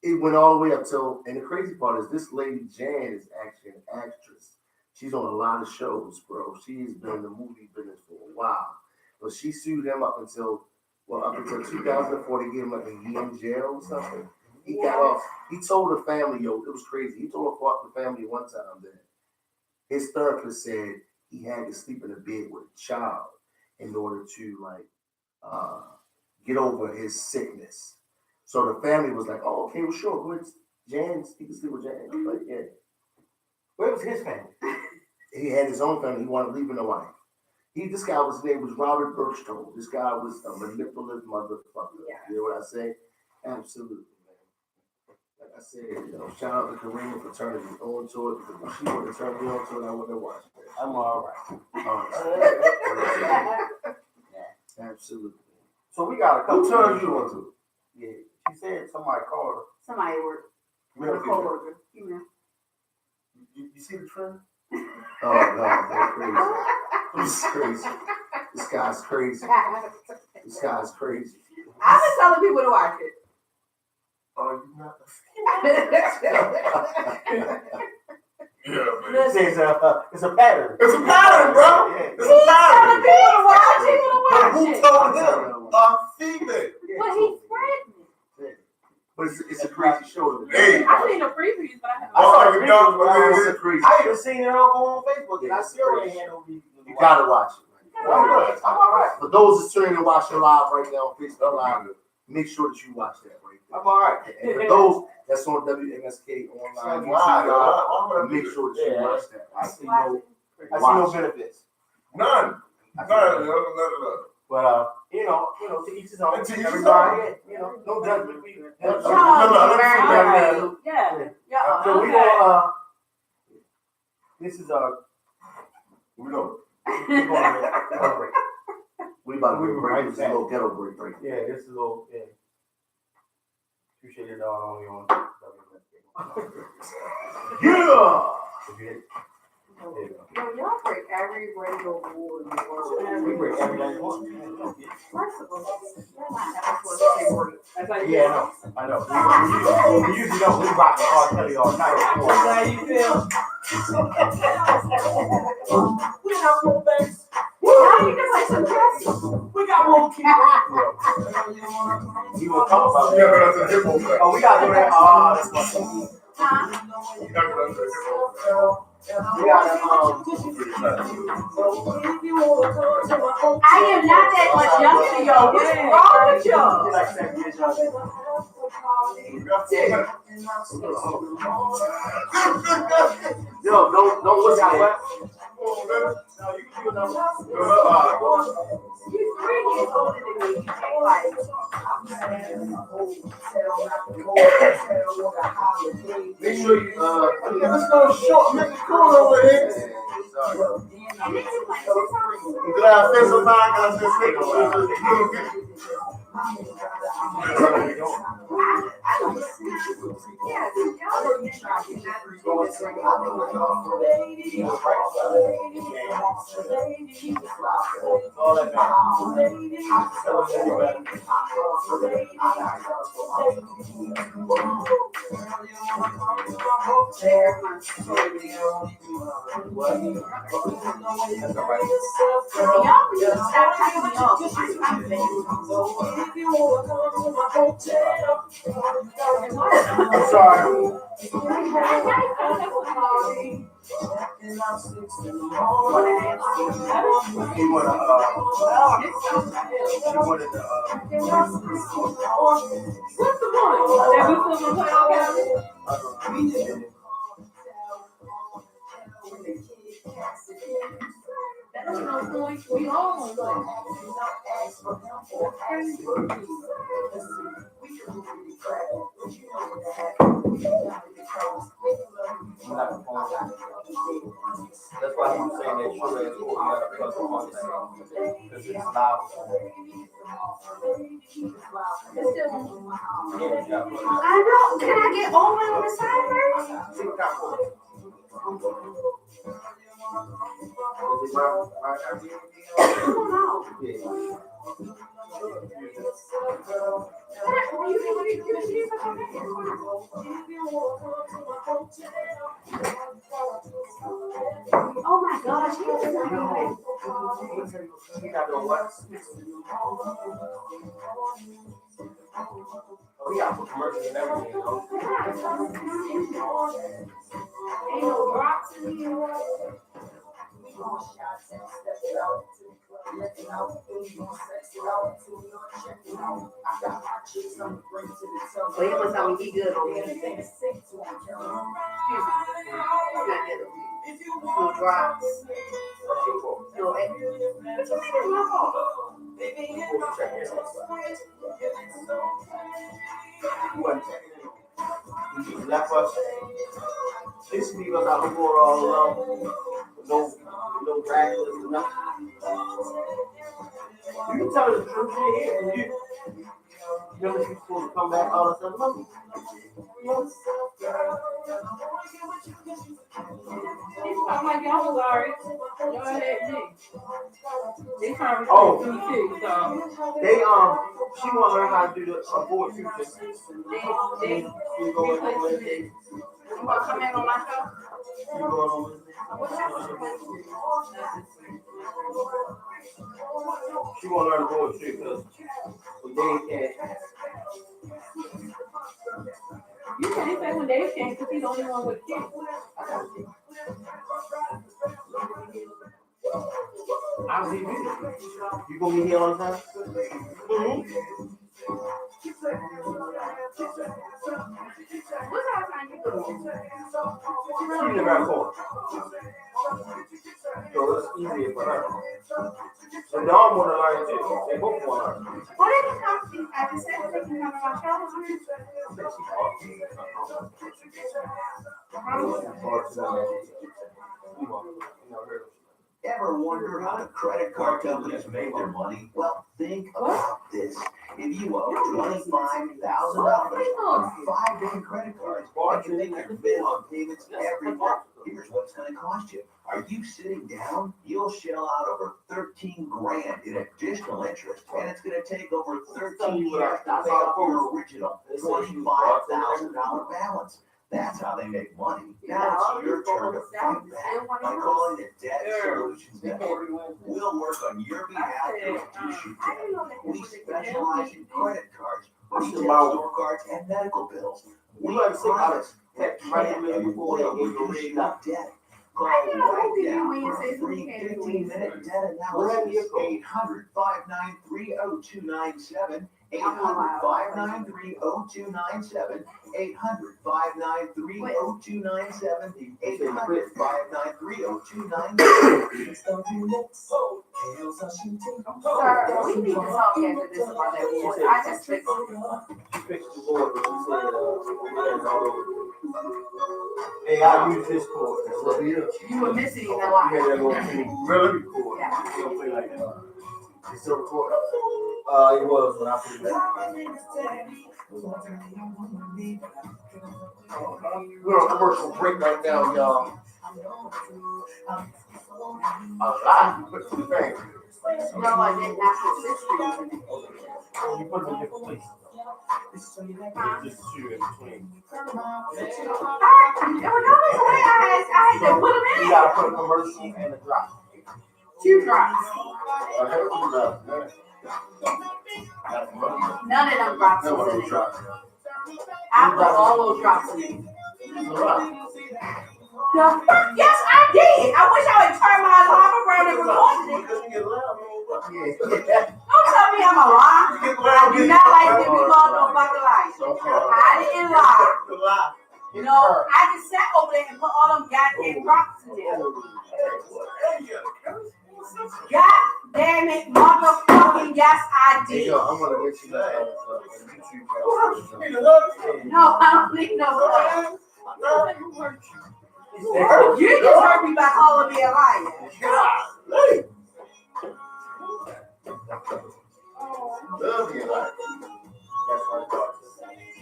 It went all the way up till. And the crazy part is this lady Jan is actually an actress. She's on a lot of shows, bro. She's been in the movie business for a while. But she sued him up until 2004. They gave him like a year in jail or something. He got off. He told the family, it was crazy. He told the family one time that his therapist said he had to sleep in a bed with a child in order to get over his sickness. So the family was like, "Oh, okay, well, sure, go ahead, Jan, you can sleep with Jan." Like, yeah. Where was his family? He had his own family. He wanted to leave in a wife. His name was Robert Birchtold. This guy was a manipulative motherfucker. Yeah. You know what I say? Absolutely, man. Like I said, shout out to Karima for turning me on to it. Because if she would have turned me on to it, I wouldn't have watched it. I'm all right. Absolutely. So we got a couple. Who turned you onto? Yeah, she said somebody called her. Somebody worked. Male, A female. coworker. Female. You see the trend? Oh no, that's crazy. This guy's crazy. This guy's crazy. I've been telling people to watch it. Are you not? It's a pattern. It's a pattern, bro. Yeah. It's a pattern. People to watch it. But who told him? A female. But he's pregnant. But it's a crazy show. Hey. I've seen the previews, but I haven't. I saw you the don't videos, but believe It's a crazy I show. even seen it on Facebook, and I still ain't had no reason. You gotta watch it. I'm all right. For those that's tuning and watching live right now on Facebook Live, make sure that you watch that right there. I'm all right. And for those that's on WMSK online, YouTube, make sure that you watch that. I see no benefits. None. But to each his own. To each his Everybody, no judgment. Yeah. So we gonna this is We know. we gonna break. We about to break. This is a little ghetto break right Yeah, this is a little Appreciate it all only on Yeah. Y'all break every radio rule in the world. We break every last one. First of all, you're not ever supposed to say break. That's how you Yeah, I know. We usually don't. We rock the R. Kelly all night. That's how you feel. We got more bass. Now you can play some jazz. We got more keys. We gonna talk about Yeah, that. but that's a hip hop thing. Oh, we gotta do that. That's funny. Huh? You got to do that. Hip hop. We gotta I am not that much younger than y'all. What's wrong with y'all? like that bitch out there. Yo, don't listen to that. No, you can do another. You're 3 years older than me. You can't like. Make sure you Let's go short, make it cool over here. And then you play some songs. Did I offend somebody? I just say, Yeah, y'all are All that I'm sorry. He wanted to What's the point? That we still gonna play all Cali? That's no point. We all gonna play. That's why he was saying that true ass boy, you gotta plug the phone thing because it's loud. I know. Can I get over on the side first? Oh my gosh, We got commercials and everything, you know. ain't no drops in here. Well, you must tell me he good on me. No drops. No, it's my fault. He left us. This leave us out the door all alone. No regulars, nothing. You can tell the truth here, and you know she's supposed to come back all the time. She's talking like y'all was already. Y'all had me. They trying to Oh. recruit me too, so They she want to learn how to do the abort too. they You go on Wednesday. you want to come in on my show? You go on Wednesday. What's that? She want to learn to abort too because they can't. You can't say when Dave came because he's the only one with kids. I'll see you. You gonna be here all the time? Mm-hmm. What time you doing? She's in the back corner. So it's easier for her. And Dawn want to learn too. They both want to learn. Well, they can come to, as I said, they can come to my show. Ever wonder how the credit card companies make their money? Well, think about this. If you owe $25,000 on 5 different credit cards, and you make your minimum payments every month, here's what's going to cost you. Are you sitting down? You'll shell out over $13,000 in additional interest, and it's going to take over 13 years to pay off your original $25,000 balance. That's how they make money. Now it's your turn to fight back by calling the Debt Solutions Network. We'll work on your behalf to reduce your debt. We specialize in credit cards, retail store cards, and medical bills. We promise that and will reduce your debt. Call right now for a free 15-minute debt analysis. 800-593-0297. 800-593-0297. 800-593-0297. 800-593-0297. Sir, we need to talk after this about that board. I just fixed it. She fixed the board, but she said, hey, I use this cord. You were missing a You lot. had that little really cord. Yeah. You don't play like that. It's still recording. It was when I put it back. We're on commercial break right now, y'all. A lot. Put the thing. No, I did not put 60. You put them in different places. Just two in between. There was no way I had to put them You in. gotta put a commercial and a drop. 2 drops. None of them drops was in it. I put all those drops in it. Yes, I did. I wish I would turn my alarm around and record it. Don't tell me I'm a lie. I do not like to be called no fucking liar. I didn't lie. No, I just sat over there and put all them goddamn drops in there. God damn it, motherfucking yes, I Hey, did. yo, I'm gonna let you know. No, I don't need no love. You just heard me by calling me a liar. Love you, like.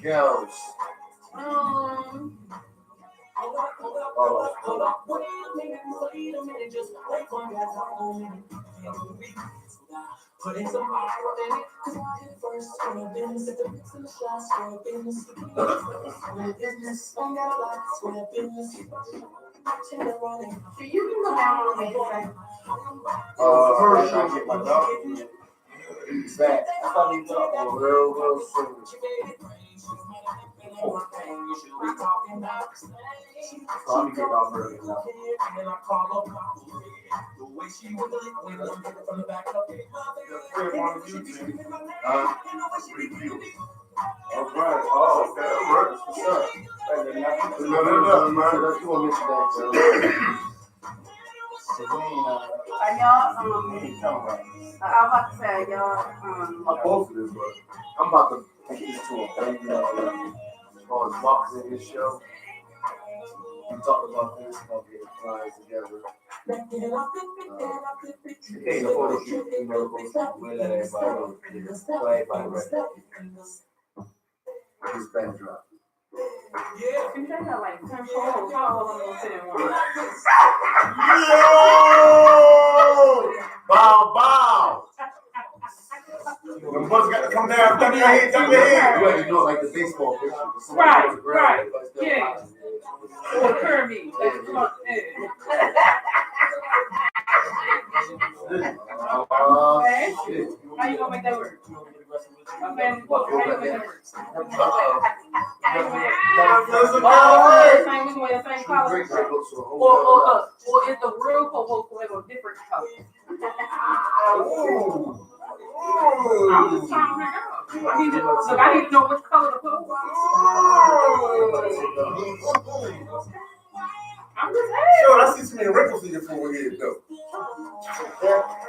Girls. Putting some power in it, cause I did first for a business, at the mix and the shots for a business, for business, I got a lot for a business. So you can go down on me. First, I get my dog back. I thought he talked real soon. So I'm gonna get off early now. The way she wiggle it, when I'm getting from the back up. All right. Oh, okay. All right. What's up? No, man. Let's go on this back, bro. So we ain't, Y'all, we ain't talking about this. I'm about to say, y'all, I'm both of this, but I'm about to take this to a thing, as far as boxing this show. We talked about this, we're gonna get clients together. Hey, the photo shoot, you know, we'll let everybody know. So everybody ready. This back drop. Yeah, they got like 10 photos. How all of them gonna sit in one? Yo! Bow, bow. The bus got to come down, duck your head, duck your head. You have to do it like the baseball picture. Right. Yeah. Or Kirby. That's fun. Shit. How you gonna make that work? My man, how you gonna make that work? Same color. Or is the real Coco a different color? I'm just trying to figure out. I need to know which color to put on. I'm just saying. Sure, I see too many wrinkles in your forehead, though.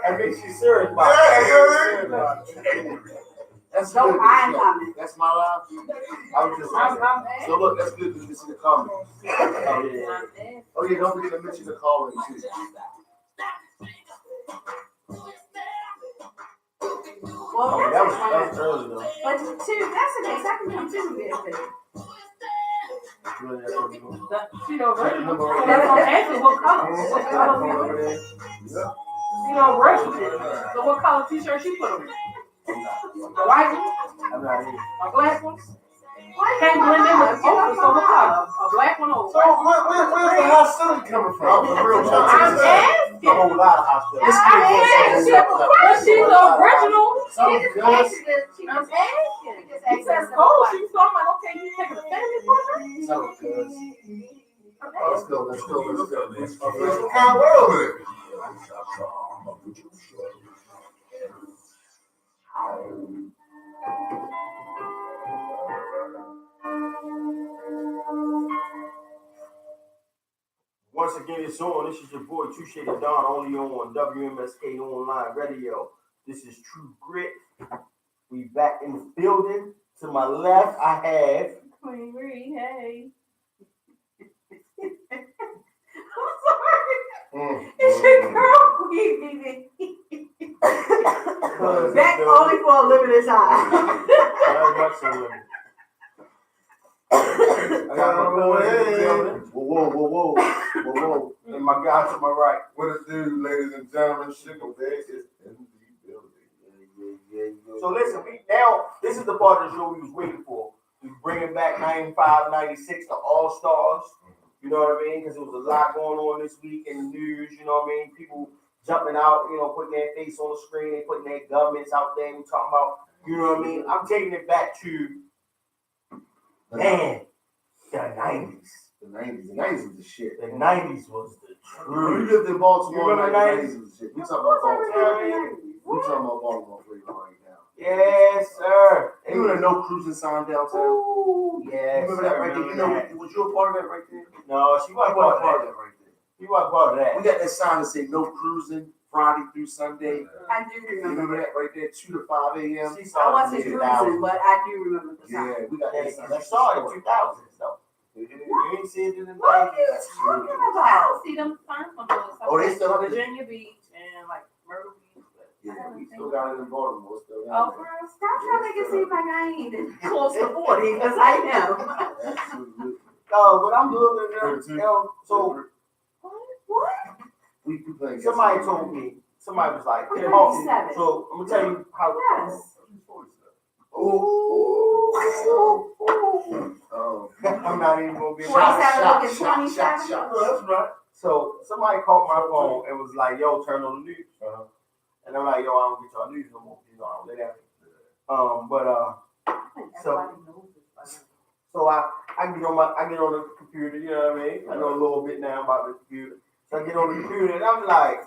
That makes you serious about it. That's No good. eye comment. That's my life. I was just so look, that's good because you see the comments. Oh yeah, don't forget to mention the calling too. Well, That was early though. but two, that's the case. I can come to be a fit. You know, original. So that's what I'm asking. What color? What color? You know, original. So what color t-shirt she put on? A white one? I'm not here. A black one? Can't blend in with the color. So what color? A black one or a So white one? where's the hostility coming from? I'm asking. A whole lot of hostility. But she's the original. I'm asking. He says, oh, she's so I'm like, okay, you taking a family for her? Let's go. What kind of world is it? Once again, it's on. This is your boy Tru Grit Don, only on WMSK Online Radio. This is Tru Grit. We back in the building. To my left, I have Queen Ree, hey. It's your girl, Queen Vivi. Back only for a limited time. very much so. I got my boy in the building. Whoa. And my guy to my right. What it do, ladies and gentlemen? Sugar Bear is in the building. So listen, this is the part of the show we was waiting for. We bringing back 95, 96, the All-Stars. You know what I mean? Because there was a lot going on this week in the news. You know what I mean? People jumping out, putting their face on the screen. They putting their governments out there. We talking about, you know what I mean? I'm taking it back to, man, the 90s. The 90s was the shit. The 90s was the When you truth. lived in Baltimore, You remember the 90s was the shit. We talking about Baltimore. We talking about Baltimore for you right now. Yes, sir. You know the no cruising sign downtown? Ooh, yes. You remember that right there? You know, was you a part of that right there? No, she wasn't part of that. Right there. She wasn't part of that. We got that sign that say no cruising Friday through Sunday. I do You remember. remember that right there, 2 to 5 a.m.? She I saw wasn't it in cruising, but I do remember the sign. Yeah, we got that sign. She saw it in 2000s, though. You ain't see it in the What are you 90s. talking I about? see them signs on those. Oh, they still up there? Virginia Beach and like Myrtle Beach. But Yeah, we still got it in Baltimore. Still oh, got it. girl, Stop trying to make it seem like I ain't even close to 40, because I am. But I'm looking at so What? We playing. somebody told me, somebody was like, I'm so 37. I'm gonna tell you how. Yes. Oh, I'm not even gonna be. 27 looking 27. shot. That's right. So somebody called my phone and was like, "Yo, turn on the news." And I'm like, "Yo, I don't get y'all news no more. I don't let that." So I get on the computer. You know what I mean? I know a little bit now about the computer. So I get on the computer and I'm like,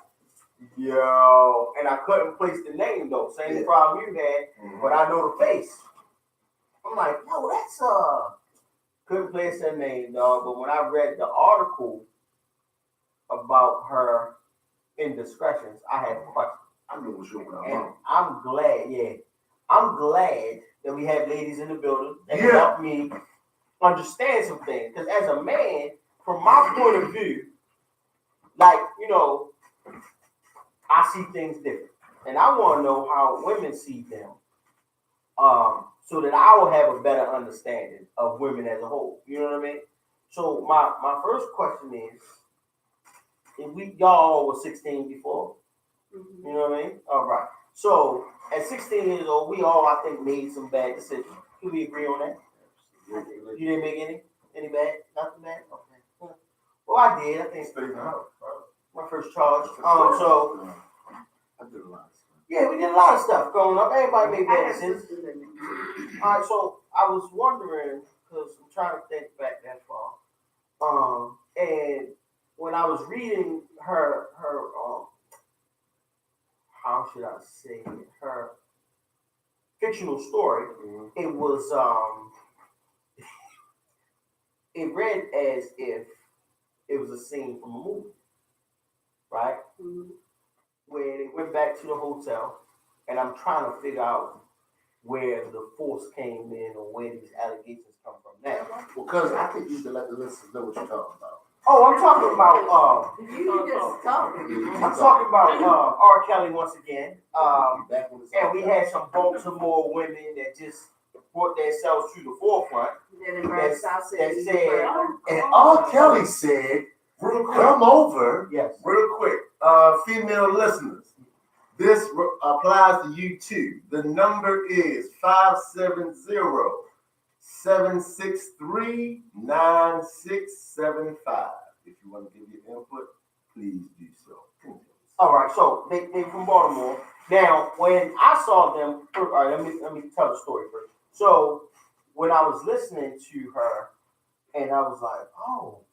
"Yo," and I couldn't place the name though. Same problem you had, but I know the face. I'm like, "Yo, that's couldn't place her name, dog." But when I read the article about her indiscretions, I had questions. I know what you're talking And about. I'm glad that we have ladies in the building that can Yeah. help me understand some things. Because as a man, from my point of view, like, I see things different. And I want to know how women see them, so that I will have a better understanding of women as a whole. You know what I mean? So my first question is, if y'all were 16 before, you know what I mean? All right. So at 16 years old, we all, I think, made some bad decisions. Can we agree on that? You didn't make any bad? Nothing bad? Okay. Well, I did. I think my first charge. So I did a lot of stuff. yeah, we did a lot of stuff growing up. Everybody made bad decisions. All right. So I was wondering, because I'm trying to think back that far. And when I was reading her how should I say it? Her fictional story, it was it read as if it was a scene from a movie, right? Where they went back to the hotel, and I'm trying to figure out where the force came in or where these allegations come from now. Because I think you need to let the listeners know what you're talking about. Oh, I'm talking about I'm talking about R. Kelly once again. And we had some Baltimore women that just brought themselves to the forefront. That said, and R. Kelly said, come over. Yes. Real quick, female listeners, this applies to you too. The number is 570-763-9675. If you want to give your input, please do so. All right, so they from Baltimore. Now, when I saw them, all right, let me tell the story first. So when I was listening to her, and I was like, oh,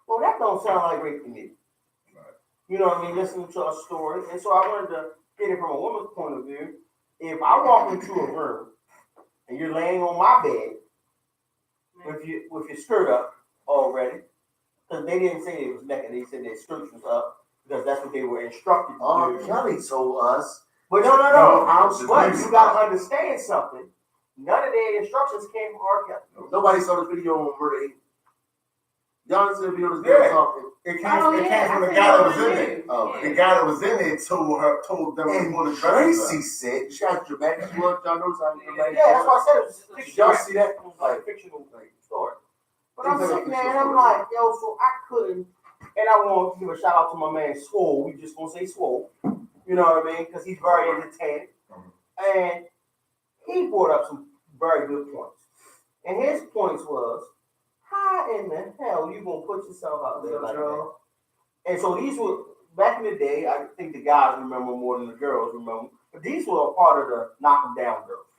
well, that don't sound like rape to me. Right. You know what I mean? Listening to her story, and so I wanted to get it from a woman's point of view. If I walk into a room and you're laying on my bed with your skirt up already, because they didn't say it was naked, they said their skirts was up because that's what they were instructed to do. Kelly told us. But no. But you gotta understand something. None of their instructions came from R. Kelly. Nobody saw the video on Murder 8. Y'all didn't see the video of this girl talking. It came from the guy that was in there. Oh. The guy that was in there told them and to Tracy said, she got dramatic. Y'all notice how dramatic? Yeah, that's what I said. Did y'all see that? It was like a fictional story. But I'm sitting there and I'm like, yo, so I couldn't. And I want to give a shout out to my man Swole. We just gonna say Swole. You know what I mean? Because he's very entertaining. And he brought up some very good points. And his points was, how in the hell you gonna put yourself out there like that? And so these were, back in the day, I think the guys remember more than the girls remember, but these were a part of the knock 'em down girls.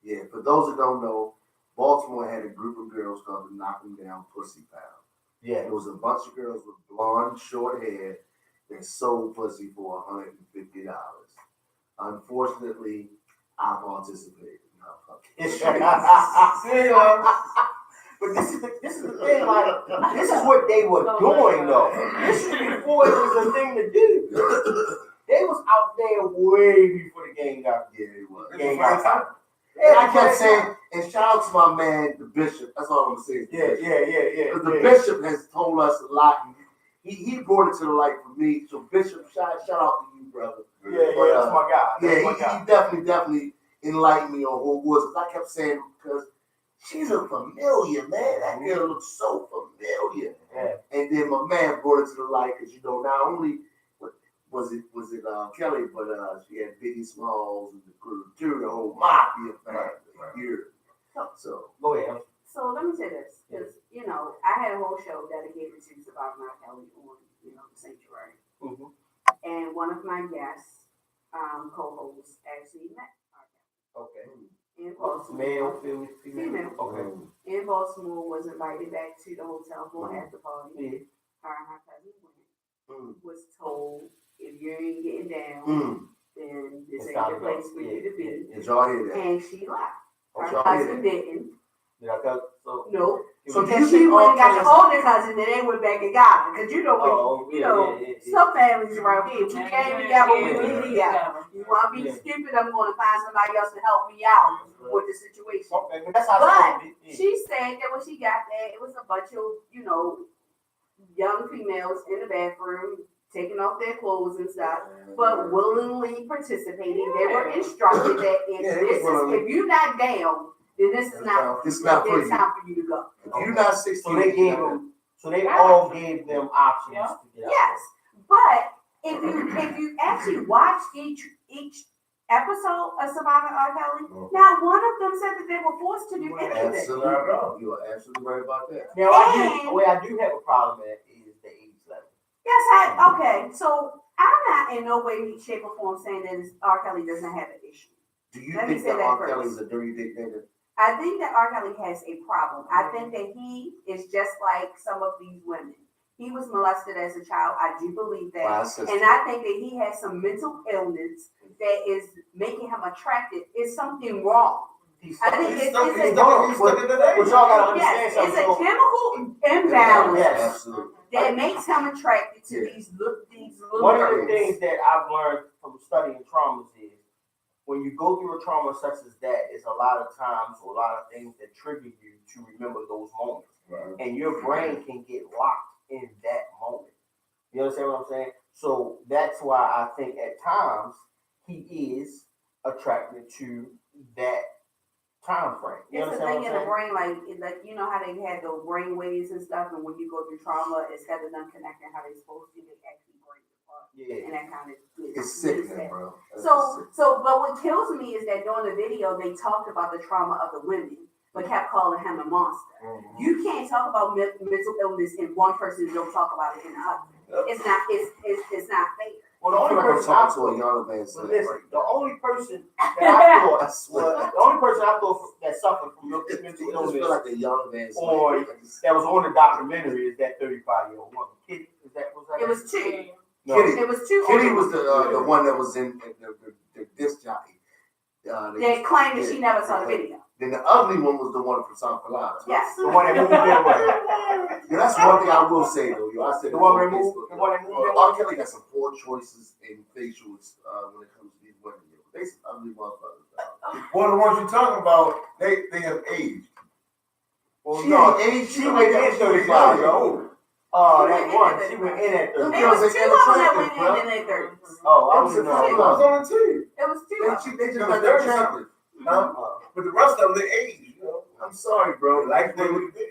Yeah, for those that don't know, Baltimore had a group of girls called the Knock 'em Down Pussy Pound. Yeah. It was a bunch of girls with blonde, short hair that sold pussy for $150. Unfortunately, I participated. But this is the thing, like, this is what they were doing, though. This is before it was a thing to do. They was out there way before the game got out. And I kept saying, and shout out to my man, the bishop. That's all I'm gonna say. Yeah. Because the bishop has told us a lot. He brought it to the light for me. So Bishop, shout out to you, brother. Yeah, that's my guy. He definitely enlightened me on who it was. Because I kept saying, because she's a familiar, man. That girl looks so familiar. Yeah. And then my man brought it to the light because, not only was it Kelly, but she had Biggie Smalls and the crew too, the whole mafia family here. So go ahead. So let me say this, because I had a whole show dedicated to Surviving R. Kelly on the Sanctuary, and one of my guests, co-hosts, actually met R. Kelly. Okay. In Baltimore. Male, female. Okay. In Baltimore, was invited back to the hotel for after party. Yeah. Her and her cousin went. Was told, if you ain't getting down, then this ain't the place for you to be. Did y'all hear that? And she left. Her cousin didn't. Nope. So then she went and got the older cousin, and they went back and got her. Because some families around here, we came together, we live together. You want to be stupid, I'm going to find somebody else to help me out with the situation. Okay, but that's how she said that when she got there, it was a bunch of, young females in the bathroom taking off their clothes and stuff, but willingly participating. They were instructed that if you're not down, then this is not for you. Time for you to go. If you're not 16, so they gave them. So they all gave them options to get out. Yes, but if you actually watch each episode of Surviving R. Kelly, now one of them said that they were forced to do anything. Absolutely, you are absolutely right about that. Now, I do have a problem with that is the age level. Yes, okay. So I'm not in no way, shape, or form saying that R. Kelly doesn't have an issue. Do you think that R. Kelly is a dirty dick nigga? I think that R. Kelly has a problem. I think that he is just like some of these women. He was molested as a child. I do believe that. Wow, and I think that he has some mental illness that is making him attractive. Is something wrong? I think it's a chemical imbalance that makes him attracted to these little One of the things that I've learned from studying traumas is when you go through a trauma such as that, it's a lot of times or a lot of things that trigger you to remember those moments. Right. And your brain can get locked in that moment. You understand what I'm saying? So that's why I think at times he is attracted to that time frame. You it's a thing in the brain, like you know how they had the brain waves and stuff, and when you go through trauma, instead of them connecting how they're supposed to, they actually break apart. Yeah. And that kind of it's sickening, bro. But what kills me is that during the video they talked about the trauma of the women, but kept calling him a monster. Mm-hmm. You can't talk about mental illness in one person and don't talk about it in the other. Yep. It's not fair. Well, the only person I thought, the only person that suffered from mental illness, like a young man, or that was on the documentary, is that 35-year-old woman. Kitty, it was two. No. It was two. Kitty was the one that was in the disc jockey. They claimed that she never saw the video. Then the ugly one was the one from South Carolina. Yes. The one that moved their way. That's one thing I will say though. I said the one that moved their way. R. Kelly got some poor choices in facials when it comes to these women. They some ugly motherfuckers. Well, the ones you're talking about, they have aged. Well, she went in 35 years old. Oh, that one. She went in at 30. It was two of them that went in their 30s. Oh, I was on the two. It was two of them. They just got their attractive. But the rest of them, they age, you know. I'm sorry, bro. Like they would do.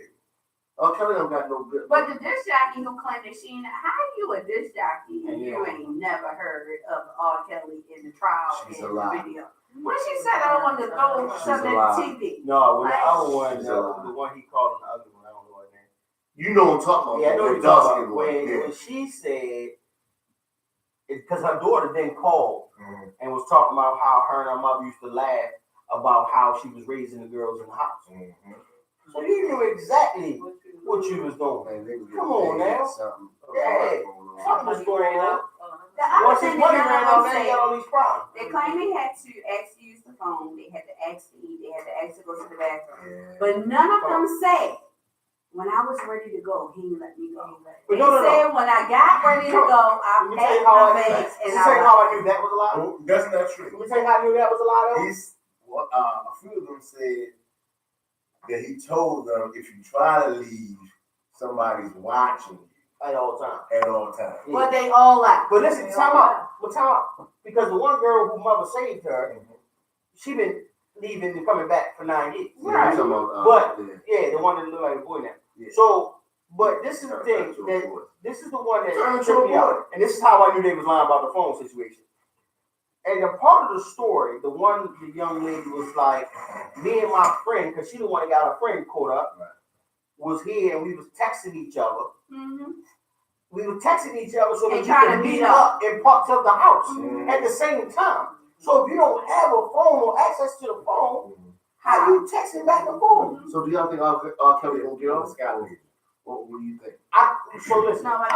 R. Kelly don't got no good. But the disc jockey who claimed that how you a disc jockey and you ain't never heard of R. Kelly in the trial She's in alive. the video? When she said I don't want to throw something at TV. No, when the other one, the one he called the other one, I don't know what name. You know what I'm talking about. Yeah, I know what you're talking about. When she said, because her daughter then called and was talking about how her and her mother used to laugh about how she was raising the girls in the house. Mm-hmm. So you knew exactly what you was doing. Man, come on now. Something was going on. The other thing they all these problems. They claim they had to ask to use the phone, they had to ask to eat, they had to ask to go to the bathroom. But none of them said, when I was ready to go, he let me go. They said when I got ready to go, I packed my bags and I how I knew that was a lie? That's not true. You say how I knew that was a lie though? A few of them said that he told them if you try to leave, somebody's watching you at all times. Yeah. But they all laughed. But listen, time out. Because the one girl who mother saved her, she been leaving and coming back for 9 years. Right. The one that looked like a boy now. Yeah. So, but this is the thing this is the one that tripped me out, and this is how I knew they was lying about the phone situation. And the part of the story, the young lady was like, me and my friend, because she the one that got her friend caught up, was here and we was texting each other. Mm-hmm. We were texting each other so that we could meet up in parts of the house at the same time. So if you don't have a phone or access to the phone, how you texting back and forth? So do y'all think R. Kelly won't get on Scotland? What do you think? So listen, but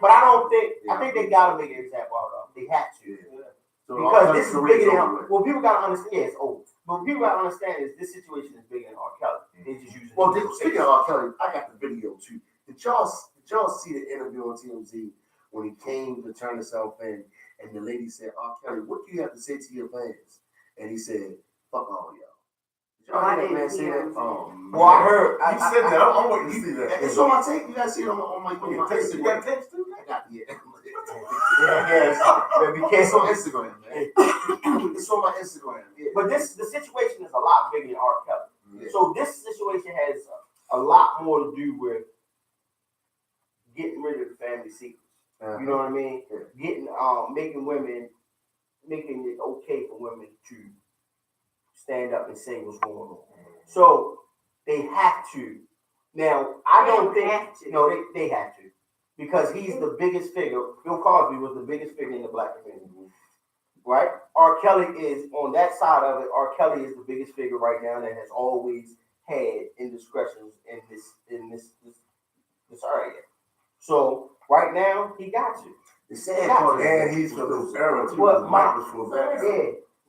I don't think. I think they gotta make an example out of them. They have to. So because this is bigger than. Well, people gotta understand. Yeah, it's old. But people gotta understand is this situation is bigger than R. Kelly. They just use it. Well, speaking of R. Kelly, I got the video too. Did y'all see the interview on TMZ when he came to turn himself in, and the lady said, "R. Kelly, what do you have to say to your fans?" And he said, "Fuck all y'all." Y'all heard that man say that? Well, I heard. You said that. I'm waiting to see that. It's on my tape. You gotta see it on my Instagram. You got tapes too? I got yeah. Yes. It's on Instagram, man. It's on my Instagram. Yeah. But the situation is a lot bigger than R. Kelly. Yeah. So this situation has a lot more to do with getting rid of the family secrets. You know what I mean? Yeah. Making it okay for women to stand up and say what's going on. So they have to. Now I don't think no, they have to. Because he's the biggest figure. Bill Cosby was the biggest figure in the black community. Right? R. Kelly is on that side of it. R. Kelly is the biggest figure right now that has always had indiscretions in this area. So right now he got to. The sad part and he's for this era too. But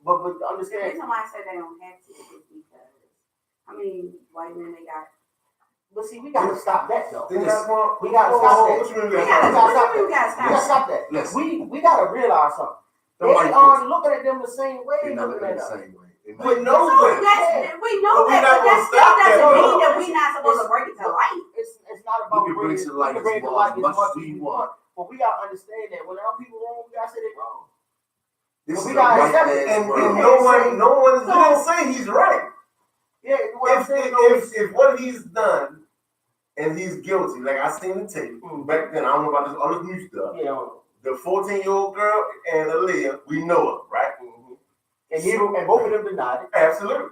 but understand. The reason why I said they don't have to is because white men they got. But see, we gotta stop that though. We gotta stop that. We gotta stop that. Listen. We gotta realize something. They aren't looking at them the same way. They're not looking at the same way. We know that. We know that, but that still doesn't mean that we're not supposed to bring it to light. It's not about bringing it to light as much as we want. But we gotta understand that when our people wrong, we gotta say they're wrong. This we is gotta white accept it. man's And no one didn't say he's right. Yeah, if what he's done and he's guilty, like I seen the tape back then, I don't know about this other new stuff. Yeah. The 14-year-old girl and Aaliyah, we know her, right? And both of them denied it. Absolutely.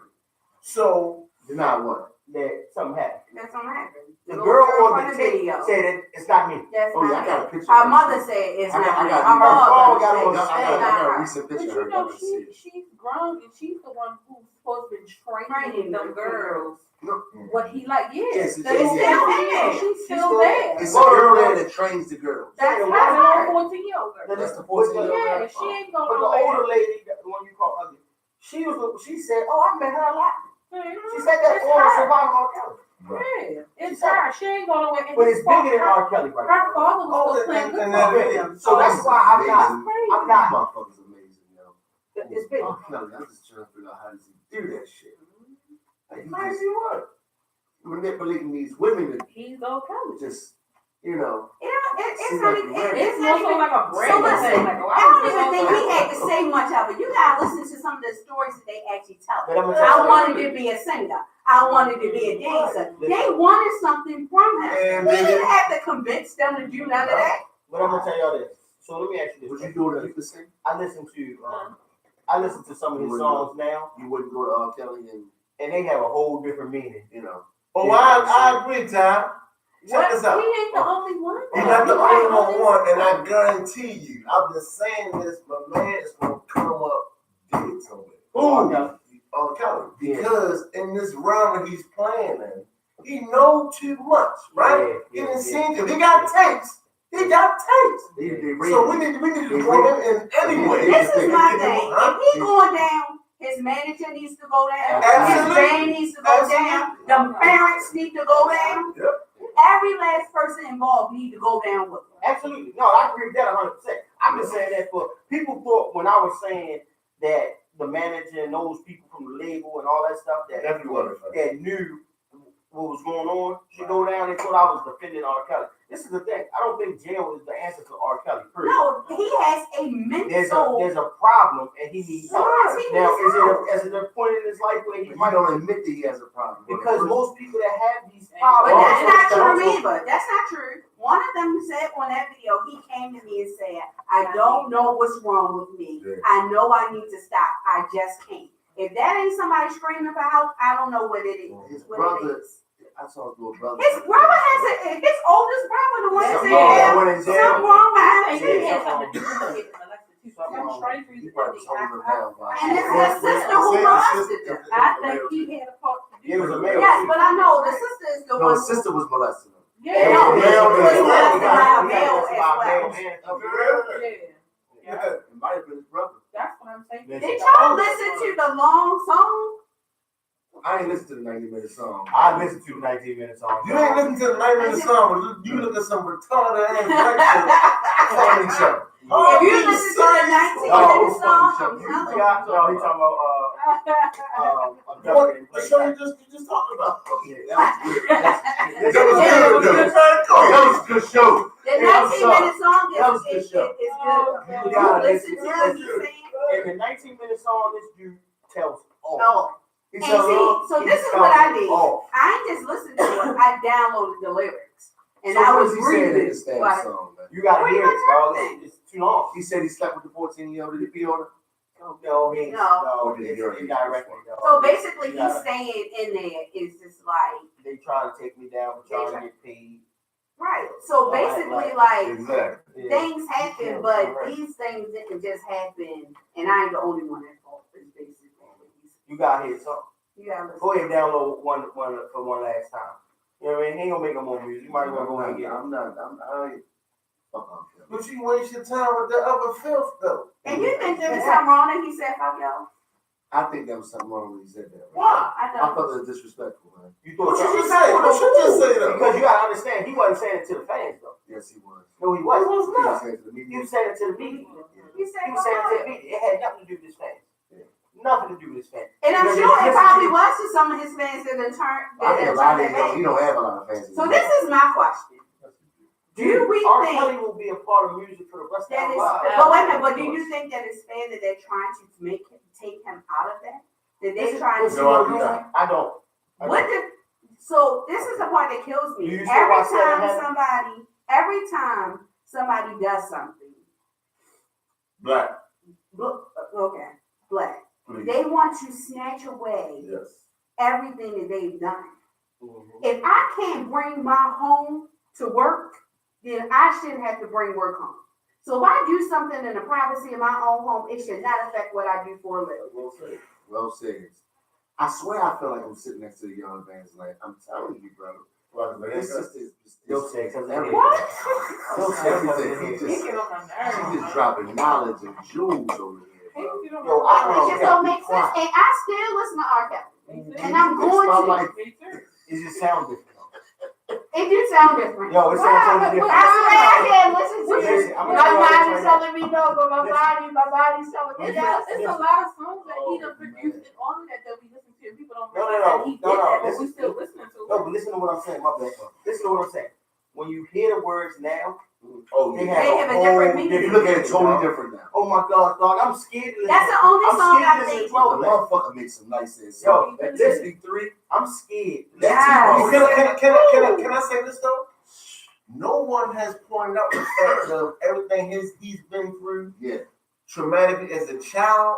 So denied what? That something happened. That something happened. The girl on the tape said it's not me. That's I not got a me. picture. Her mother said it's not me. I Her mother got a recent But picture. you know, she's grown and she's the one who's supposed to be training them girls. What he like, Yes, she's still there. She's still there. It's a girl there that trains the girls. That's not a 14-year-old girl. That's the 14-year-old girl. Yeah, she ain't going But the older lady, the one you call ugly, she said, "Oh, I met her a lot." She said that on Survivor R. Kelly. Yeah, it's her. She ain't going nowhere. But it's bigger than R. Kelly right Her father was still playing good for So that's why I'm not. Motherfucker's amazing, yo. It's big. I'm just trying to figure out how does he do that shit. Like, How does he work? Manipulating these women to He's okay. just, you know. It's not even like a break. So listen, I don't even think he had to say much of it. You gotta listen to some of the stories that they actually tell. I wanted to be a singer. I wanted to be a dancer. They wanted something from him. He didn't have to convince them to do none of that. But I'm gonna tell y'all this. So let me ask you this. Would you do it if you sing? I listen to some of his songs now. You wouldn't go to R. Kelly and they have a whole different meaning, you know. Oh, I agree, Tom. Check this out. He ain't the only one. He's not the only one, and I guarantee you, I've been saying this, but man, it's gonna come up dead somewhere. R. Kelly. Because in this realm that he's playing in, he knows too much, right? He didn't see it. He got tapes. He got tapes. So we need to throw him in anyway. This is my thing. If he going down, his manager needs to go down. His band needs to go down. The parents need to go down. Yep. Every last person involved need to go down with him. Absolutely. No, I agree with that 100%. I've been saying that for people thought when I was saying that the manager and those people from the label and all that stuff that knew what was going on should go down. They thought I was defending R. Kelly. This is the thing. I don't think jail is the answer to R. Kelly. No, he has a mental. There's a problem, and he needs help. Now, is it a point in his life where he might don't admit that he has a problem? Because most people that have these problems, but that's not true either. That's not true. One of them said on that video, he came to me and said, "I don't know what's wrong with me. I know I need to stop. I just can't." If that ain't somebody screaming for help, I don't know what it is. His brother. I saw his little brother. His brother has his oldest brother, the one that's in jail. Something wrong behind He had something to do with it. And it's his sister who molested them. I think he had a part to do with it. Yes, but I know the sister is the one. No, his sister was molesting him. Yeah, No, he was molested by a male That's as well. Yeah. It might have been his brother. That's what I'm saying. Did y'all listen to the long song? I ain't listened to the 90-minute song. I listened to the 19-minute song. You ain't listen to the 90-minute song, but you look at some retarded ass funny show. If you listen to the 19-minute song, I'm telling you. No, he's talking about What the show you just talked about? Yeah, that was good. That was good. That was a good show. The 19-minute song That was a good is show. good. You gotta Listen to listen. what he's saying. In the 19-minute song, this dude tells all. Oh. And see, so this is what I did. I ain't just listened to it. I downloaded the lyrics. And So I what was was he saying in reading. this damn Like, song, man? You gotta hear it, dog. everything. It's too long. He said he slept with the 14-year-old. Did he pee on her? No, he No. no, Did he it's hear it? indirectly. No. So basically, Yeah. he's saying in there is just like, They trying to take me down, but trying to get paid. right. So basically, like, Exactly. Yeah. things happen, but these things didn't just happen, and I ain't the only one at fault. It's basically what he's. You got to hear something. You gotta listen. Go ahead and download one for one last time. You know what I mean? He ain't gonna make no more music. You might as well go ahead and get it. I ain't. But you waste your time with the other filth, though. And you think there was something wrong that he said, fuck y'all? I think there was something wrong when he said that. Why? I I know. thought it was disrespectful, man. You What thought you just say? What you just say, though? because you gotta understand, he wasn't saying it to the fans though. Yes, he was. No, he He wasn't. was He not. was saying to the He media. was saying it to the media. He said, He was saying it to the media. It had nothing to do with his fans. Nothing to do with his fans. and I'm Because sure it listen probably to- was to some of his fans that in turn I think a lot of that these, you don't have a lot of fans. So this is my question. Do we R. think Kelly will be a part of music for the rest of that our is, lives. but wait a minute, but do you think that it's fair that they're trying to make him, take him out of that? That they're trying Listen, to, No, I do listen, not. I don't. what the, so this is the part that kills Do you me. still watch Every time somebody does something, Black. okay, black, Please. they want to snatch away Yes. everything that they've done. Mhm. If I can't bring my home to work, then I shouldn't have to bring work home. So if I do something in the privacy of my own home, it should not affect what I do for a living. Well said. Well said. I swear I feel like I'm sitting next to the young man's like, I'm telling you, brother. This sister is You'll say, 'cause everything. What? You'll say, 'cause Everything. it He is. He get on my nerves. She just dropping knowledge and jewels over here, He bro. get on Yo, my I nerves. don't It just don't make sense. And I still listen to R. Kelly. And I'm It's going not to. like- Me too. It just sounds different. It do sound different. Yo, it sounds totally different. I swear I can't listen to Listen, it. I'm My gonna tell you mind this is right telling me no, but my body's telling me yes. It's a lot of songs that he done produced and all of that we listen to, and people don't No, realize no, that he did no, no, that, but listen- we still listening to No, it. but listen to what I'm saying. My bad. Listen to what I'm saying. When you hear the words now, Oh, they yeah. have a a different whole meaning. You look at it totally different now. Oh my God, dog! I'm scared to listen. That's the only I'm song scared I to listen think. to 12 The motherfucker makes some nice ass Yo, songs. That listen. Disney 3. I'm scared. Yes. Can I say this though? No one has pointed out the fact of everything he's been through Yeah. traumatically as a child,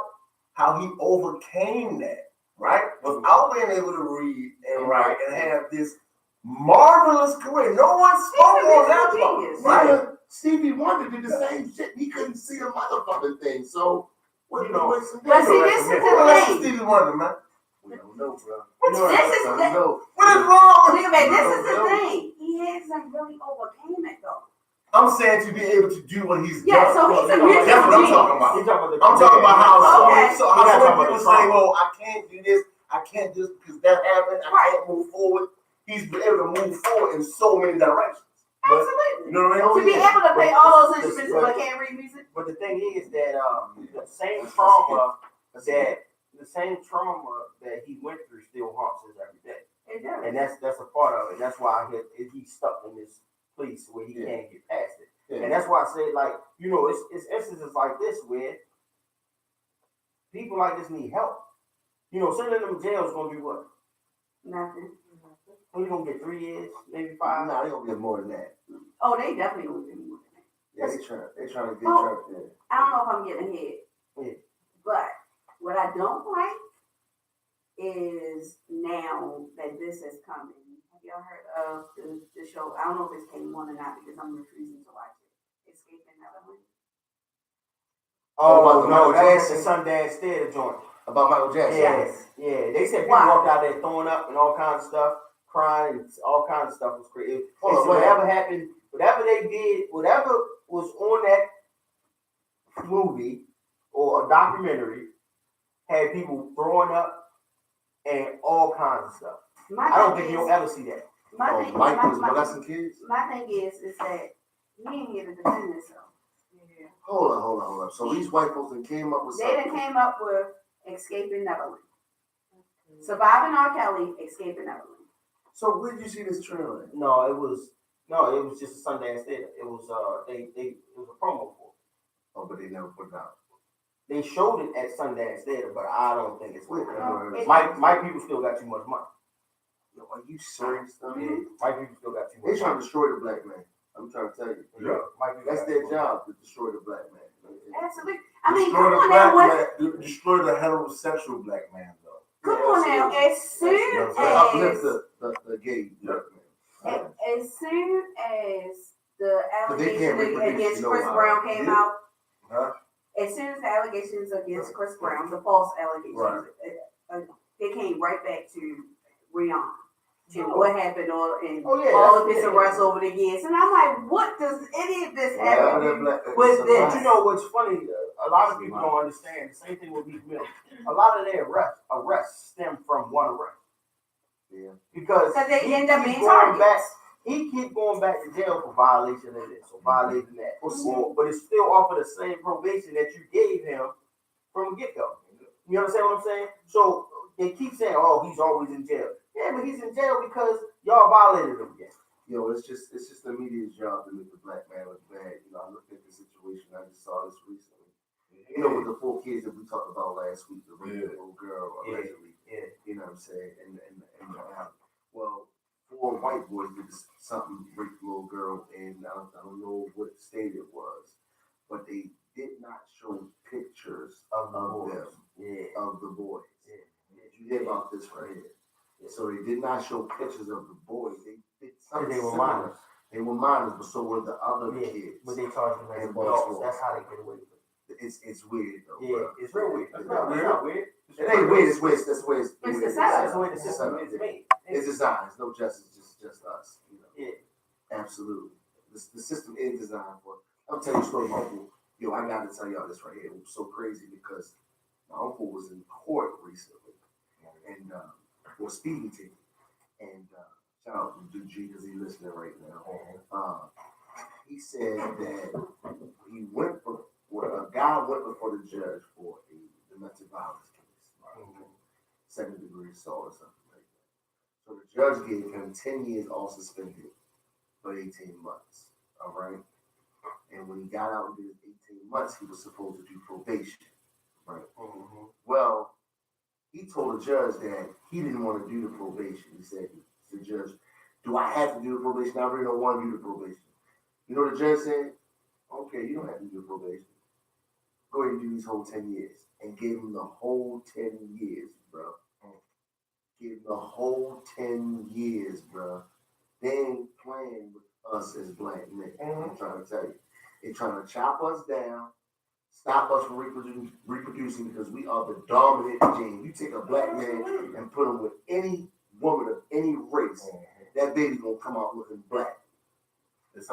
how he overcame that, right? Without being able to read and write and have this marvelous career. No one spoke on that genius. part, right? Right. Stevie Wonder did the same shit. He couldn't see a motherfucking thing. So, what You know, what's the But see, difference? this is the Well, that's thing. Stevie Wonder, man. We don't know, bro. What You know, This is we the- don't know. What is wrong with Wait a minute, this is No. the thing. He hasn't really overcame it though. I'm saying to be able to do what he's Yeah, done. so he's a That's music what I'm genius. talking about. You're talking about the I'm talking about how Okay. so You're how not some talking about people the say, trauma. "Well, I can't do this, I can't do this because that happened, I Right. can't move forward." He's been able to move forward in so many directions. Absolutely. You know what I mean? To be able to play all those instruments but can't read music. But the thing is that the same trauma that he went through still haunts us every day, It does. and that's a part of it. That's why he's stuck in this place where he can't get past it. Yeah. And that's why I say, like, you know, it's instances like this where people like this need help. You know, sending them to jail is gonna do what? Nothing. Well, you're gonna get 3 years, maybe 5. Nah, they gonna get more than that. Oh, they definitely will do more than that. Yeah, they trying to get Oh. yeah. I don't know if I'm getting ahead. Yeah. But what I don't like is now that this is coming. Have y'all heard of the show? I don't know if it's came on or not because I'm refusing to watch it. Escaping Neverland. Oh, Oh, about no, the that was Jackson? the Sundance Theater joint. About Michael Jackson. Yes. Yeah. They said people Why? walked out there throwing up and all kinds of stuff, crying, and all kinds of stuff was crazy. They Hold said on, wait. whatever happened, whatever they did, whatever was on that movie or a documentary had people throwing up and all kinds of stuff. I don't think you'll ever see that. My Oh, thing, Mike was my molesting kids? thing is that he ain't here to defend himself. Hold on. So these white folks that came up with They done something. came up with Escaping Neverland. Surviving R. Kelly, Escaping Neverland. So where did you see this trailer? No, it was just a Sundance Theater. It was it was a promo for it. Oh, but they never put it out. They showed it at Sundance Theater, but I don't think it's Wait, White people still got too much money. Yo, are you serious? Yeah, white people still got too They much trying money. to destroy the black man. I'm trying to tell you. Yeah, white people That's got their too much job, to destroy the black man. Absolutely. I mean, Destroy come the on black now. What? man. Destroy the heterosexual black man, though. Come on now. As soon Uplift as the gay black man. as soon as the But they can't allegation reproduce, against you know Chris why. Brown came Yeah. out, Huh? as soon as the allegations against Chris Brown, the false allegations, Right. they came right back to Rihanna. And what happened and Oh, yeah, all of his yeah. arrests over the years. And I'm like, what does any of this have Yeah, to do black- with But this? you know what's funny? A lot of people don't understand. The same thing with Meek Mill. A lot of their arrests stem from one arrest. Yeah. Because They he end up keep being going back. targets. He keep going back to jail for violation of this or violating that. But it's still off of the same probation that you gave him from the get-go. You understand what I'm saying? So they keep saying, "Oh, he's always in jail." Yeah, but he's in jail because y'all violated him again. Yo, it's just the media's job to make the black man look bad. You know, I looked at the situation. I just saw this recently. You know, with the 4 kids that we talked about last week, the little girl allegedly. Yeah. You know what I'm saying? And well, 4 white boys did something, raped the little girl, and I don't know what state it was, but they did not show pictures of them, of the boys. Did you hear about this right here? So they did not show pictures of the boys. They did something. They were similar. minors. They were minors, but so were the other kids. But they charged them as And adults. Baltimore. That's how they get away with it. It's weird though. Yeah, bro. it's real weird. It's It's not weird. It ain't weird. It's weird. That's the way it's. It's the That's setup. the way the system is made. It's designed. It's no justice. Just us. You know. Yeah. Absolutely. The system is designed for. I'll tell you a story about uncle. Yo, I got to tell y'all this right here. It was so crazy because my uncle was in court recently and for a speeding ticket. And shout out to G because he's listening right now. He said that he went for a guy went before the judge for a domestic violence case, 2nd degree assault or something like that. So the judge gave him 10 years all suspended for 18 months. All right. And when he got out and did his 18 months, he was supposed to do probation. Right. Well, he told the judge that he didn't want to do the probation. He said to the judge, "Do I have to do the probation? I really don't want to do the probation." You know what the judge said? "Okay, you don't have to do the probation. Go ahead and do these whole 10 years." And gave him the whole 10 years, bro. Gave him the whole 10 years, bro. They ain't playing with us as black men. I'm trying to tell you. They're trying to chop us down, stop us from reproducing because we are the dominant gene. You take a black man and put him with any woman of any race, that baby gonna come out looking black. I'm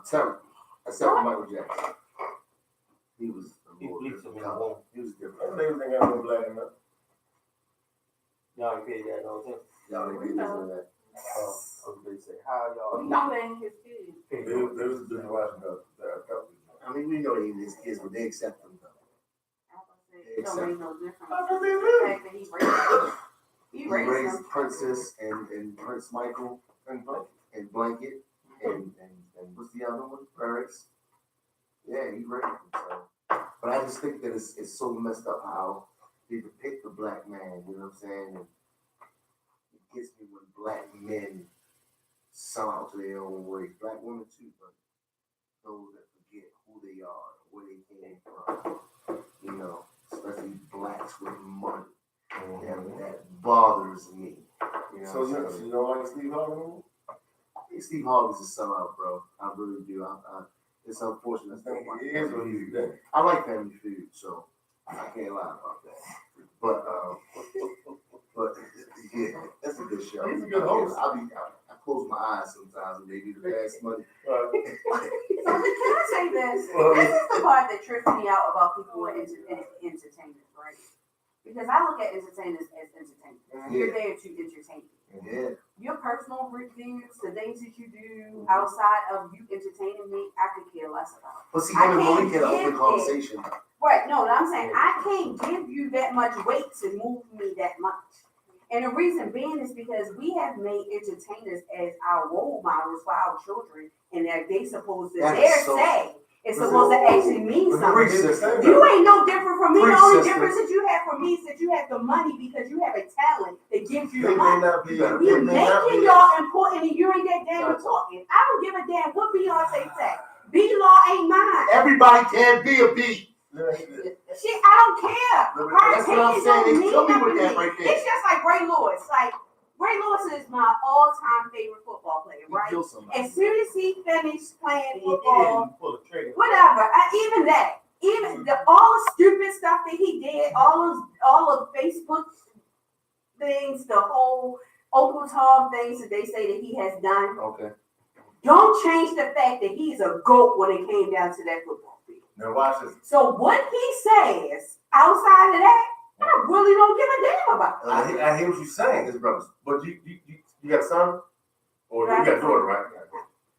telling you. Except for Michael Jackson. He was different. He was different. Niggas ain't got no black enough. Y'all ain't paid that, no sense. Y'all ain't getting that. I was going to say, how y'all You not and his kids. paid They was just watching the couple. I mean, we know they ain't his kids, but they accept them though. It don't make no difference. The fact that he raised He raised raised them. Princess and Prince Michael and Blanket and what's the other one? Paris. Yeah, he raised them. So. But I just think that it's so messed up how they depict the black man. You know what I'm saying? And it gets me when black men sell out to their own race. Black women too, but those that forget who they are, where they came from. You know, especially blacks with money. That bothers me. You know, So you don't like Steve Harvey anymore? I think Steve Harvey's a sellout, bro. I really do. It's unfortunate. I think he is what he's doing. I like Family Feud, so I can't lie about that. But yeah, that's a good show. He's a good host. I close my eyes sometimes and they do the fast money. So can I say this? This is the part that trips me out about people with entertainment, right? Because I look at entertainers as entertainers. You're there to entertain. Yeah. Your personal reviews, the things that you do outside of you entertaining me, I could care less about. But see, I him and can't Malik had an open give conversation. Right, no, I'm saying I can't give you that much weight to move me that much. And the reason being is because we have made entertainers as our role models for our children, and that they supposed to say it's supposed to actually mean something. You ain't no different from me. The only difference that you have from me is that you have the money because you have a talent that gives you the money. We making y'all important and you ain't that damn important. I don't give a damn what Beyonce say. B-Law ain't mine. Everybody can be a B. Shit, I don't care. That's what I'm saying. They kill me with that right there. It's just like Ray Lewis. Like, Ray Lewis is my all-time favorite football player, right? As soon as he finished playing football, whatever, even all the stupid stuff that he did, all of Facebook things, the whole Uncle Tom things that they say that he has done. Okay. Don't change the fact that he's a GOAT when it came down to that football field. Now watch this. So what he says outside of that, I really don't give a damn about. I hear what you're saying, his brothers. But you got a son? Or you got a daughter, right?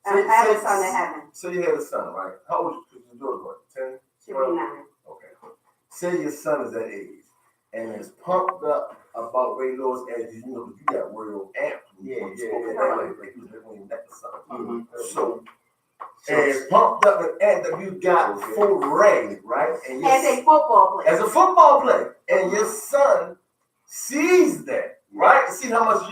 I have a son in heaven. So you had a son, right? How old is your daughter? What, 10? She'll be 9. Okay. Say your son is that age and is pumped up about Ray Lewis as you know, you got real amped. Yeah. Like he was living in that or something. So, and pumped up and amped up, you got full Ray, right? And as a football player. As a football player. And your son sees that, right? See how much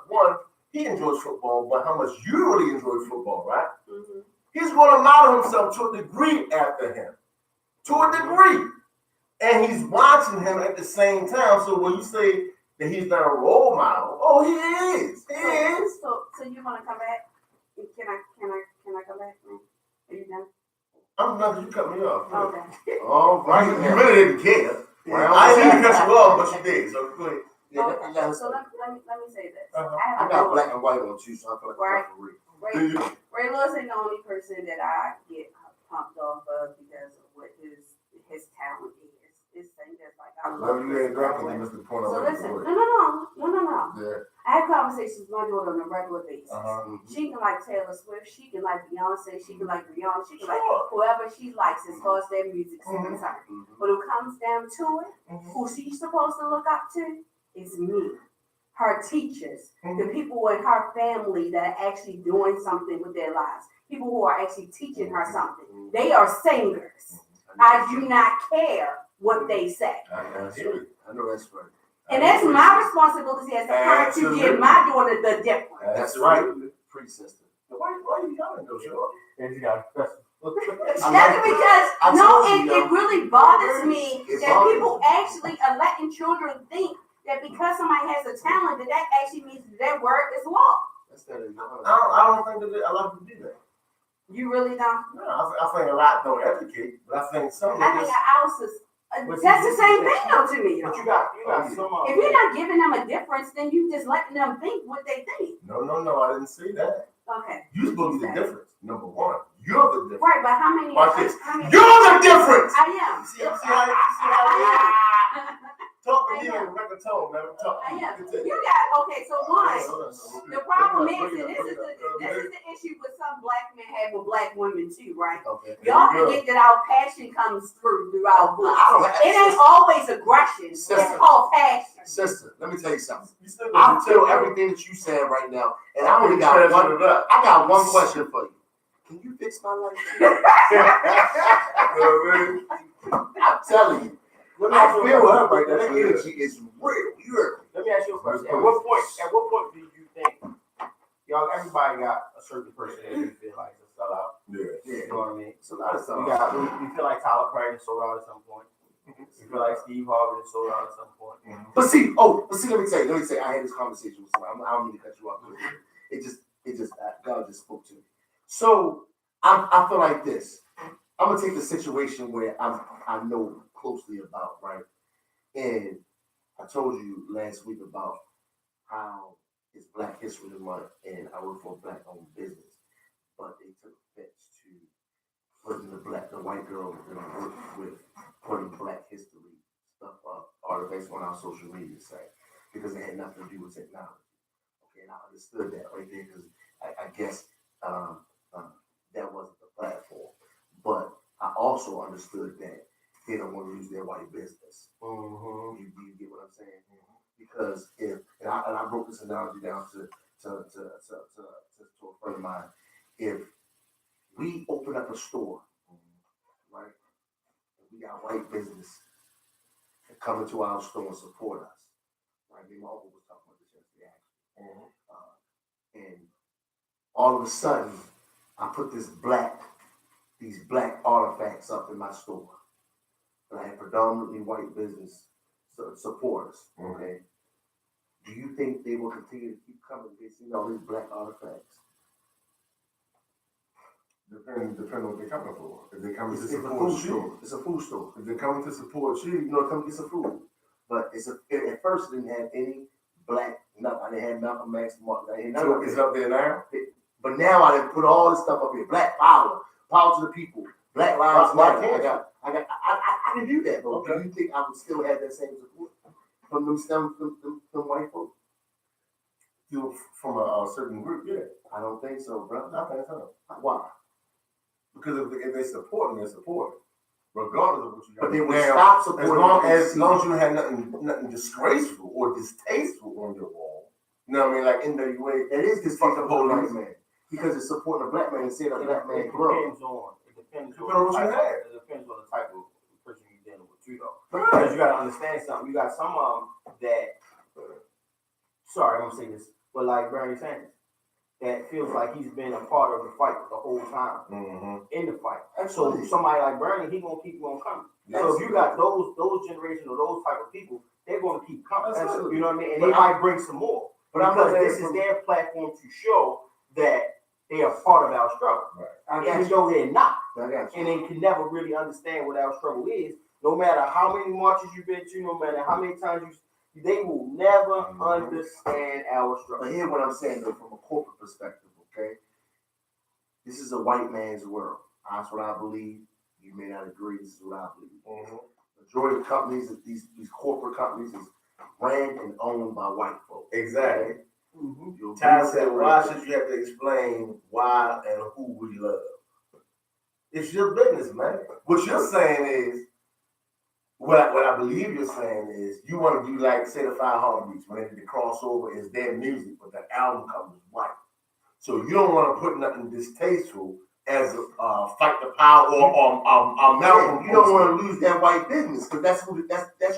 one, he enjoys football, but how much you really enjoy football, right? Mm-hmm. He's going to model himself to a degree after him. To a degree. And he's watching him at the same time. So when you say that he's not a role model, oh, he is. He is. So you want to come back? Can I come back? Are you done? I'm not. You cut me off. Okay. All right. You really didn't care. Well, I didn't cut you off, but you did. So go ahead. Okay. So let me say this. I got black and white on too, so I feel like Ray Lewis ain't the only person that I get pumped off of because of what his talent is. It's thing that's like I love. So listen, no. Yeah. I have conversations with my daughter on a regular basis. She can like Taylor Swift, she can like Beyonce, she can like Rihanna, she can like whoever she likes as far as their music's concerned. But it comes down to it, who she's supposed to look up to is me. Her teachers, the people in her family that are actually doing something with their lives, people who are actually teaching her something. They are singers. I do not care what they say. I know that's right. And that's my responsibility as a parent to give my daughter the difference. That's right. Pretty sister. Why are you yelling though, sure? That's because it really bothers me that people actually are letting children think that because somebody has a talent that actually means that word is law. I don't think that a lot of people do that. You really don't? No, I think a lot don't educate, but I think some. I think an ounce is. That's the same thing though to me. But you got some. If you're not giving them a difference, then you just letting them think what they think. No, I didn't say that. Okay. You're supposed to be the difference. Number one, you're the difference. Right, but how many? Watch this. You're the difference. I am. See how talk to me in a record tone, man. I am. You got okay. So one, the problem is, and this is the issue with some black men have with black women too, right? Okay. Y'all forget that our passion comes through our books. It ain't always aggression. It's called passion. Sister, let me tell you something. I feel everything that you said right now, and I only got one. I got one question for you. Can you fix my life? I'm telling you. I feel her right now. That energy is real. Let me ask you a question. At what point do you think y'all? Everybody got a certain person that you feel like is a sellout. Yeah. You know what I mean? It's a lot of stuff. You feel like Tyler Perry sold out at some point. You feel like Steve Harvey sold out at some point. But see, let me tell you, I had this conversation with somebody. I don't mean to cut you off. It just, God just spoke to me. So I feel like this. I'm gonna take the situation where I know closely about, right? And I told you last week about how it's Black History Month, and I work for a black-owned business, but they took offense to putting the white girl that I work with, putting Black history stuff up, artifacts on our social media site, because it had nothing to do with technology. Okay, and I understood that right there, because I guess that wasn't the platform. But I also understood that they don't want to lose their white business. Mm-hmm. You get what I'm saying? Because if and I broke this analogy down to a friend of mine. If we open up a store, right, and we got white business that come into our store and support us, right? Me and my uncle was talking about this yesterday, actually. And all of a sudden, I put these black artifacts up in my store. And I had predominantly white business supporters, okay? Do you think they will continue to keep coming? They see all these black artifacts. Depending on what they're coming for. If they're coming to It's a support food you, store. It's a food store. if they're coming to support you, You know, come get some food. But at first it didn't have any black, nothing. I didn't have Malcolm X, Martin. I didn't have so none of it's it. up there now. But now I done put all this stuff up here. Black power to the people. Black lives Why matter. can't I can do that, bro. Okay. Do you think I would still have that same support from them white folks? You from a certain group, yeah. I don't think so, bro. I think so. Why? Because if they support them, they support it. Regardless of what you got. But they would Now, stop supporting. as long as you had nothing disgraceful or distasteful on your wall. You know what I mean? Like NWA. That is this fucking police. white man. Because it's supporting a black man and saying a black man It grow. depends on Depends on what you have. It depends on the type of person you're dealing with too, though. Because you gotta understand something. You got some of them that, sorry, I'm gonna say this, but like Bernie Sanders, that feels like he's been a part of the fight the whole time in the fight. So somebody like Bernie, he gonna keep on coming. So if you got those generation or those type of people, they're gonna keep coming. Absolutely. You know what I mean? And But they might bring some more. But I'm Because not this is their platform to show that they are part of our struggle. I got Even you. though they're not. I got you. And they can never really understand what our struggle is. No matter how many marches you've been to, no matter how many times they will never understand our struggle. But here's what I'm saying, though, from a corporate perspective, okay? This is a white man's world. That's what I believe. You may not agree. This is what I believe. Majority of companies, these corporate companies, is ran and owned by white folks. Exactly. Okay? You'll Ty agree said, with that, why right? should you have to explain why and who we love? It's your business, man. What you're saying is, what I believe you're saying is, you want to do like, say, the Five Heartbeats, when they did the crossover, is their music, but the album covers white. So you don't want to put nothing distasteful as a fight the power or Malcolm. You don't want to lose that white business, because that's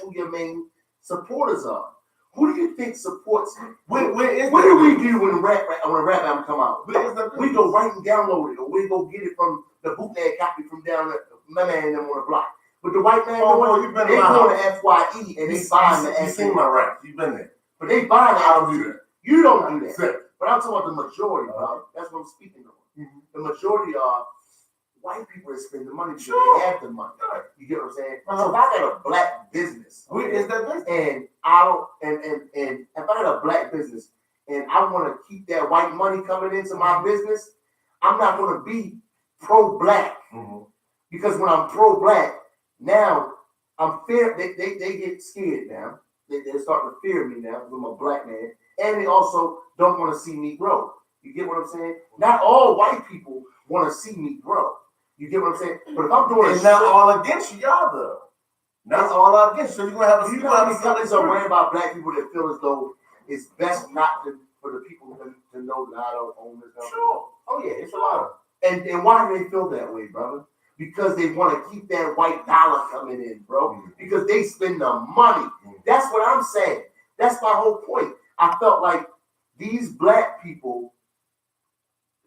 who your main supporters are. Who do you think supports? What do we do when a rap album come out? We go right and download it, or we go get it from the bootleg copy from down at my man and them on the block. But the white man, you've been they going to FYE and they buying the You seen my rap? You've been there. But they buying the I don't album. do that. You don't do that. Exactly. But I'm talking about the majority, bro. That's what I'm speaking of. The majority are white people that spend the money because they have the money. You get what I'm saying? So if I got a black business, Is that business? and I don't, and if I got a black business and I want to keep that white money coming into my business, I'm not going to be pro-black because when I'm pro-black, now I'm fear. They get scared now. They're starting to fear me now because I'm a black man, and they also don't want to see me grow. You get what I'm saying? Not all white people want to see me grow. You get what I'm saying? But if I'm doing It's not all against you, y'all though. Not all against you. So you're gonna have a you know how many companies are worried about black people that feel as though it's best not for the people to know that I don't own this company? Sure. Oh yeah, it's a lot of. And why do they feel that way, brother? Because they want to keep that white dollar coming in, bro. Because they spend the money. That's what I'm saying. That's my whole point. I felt like these black people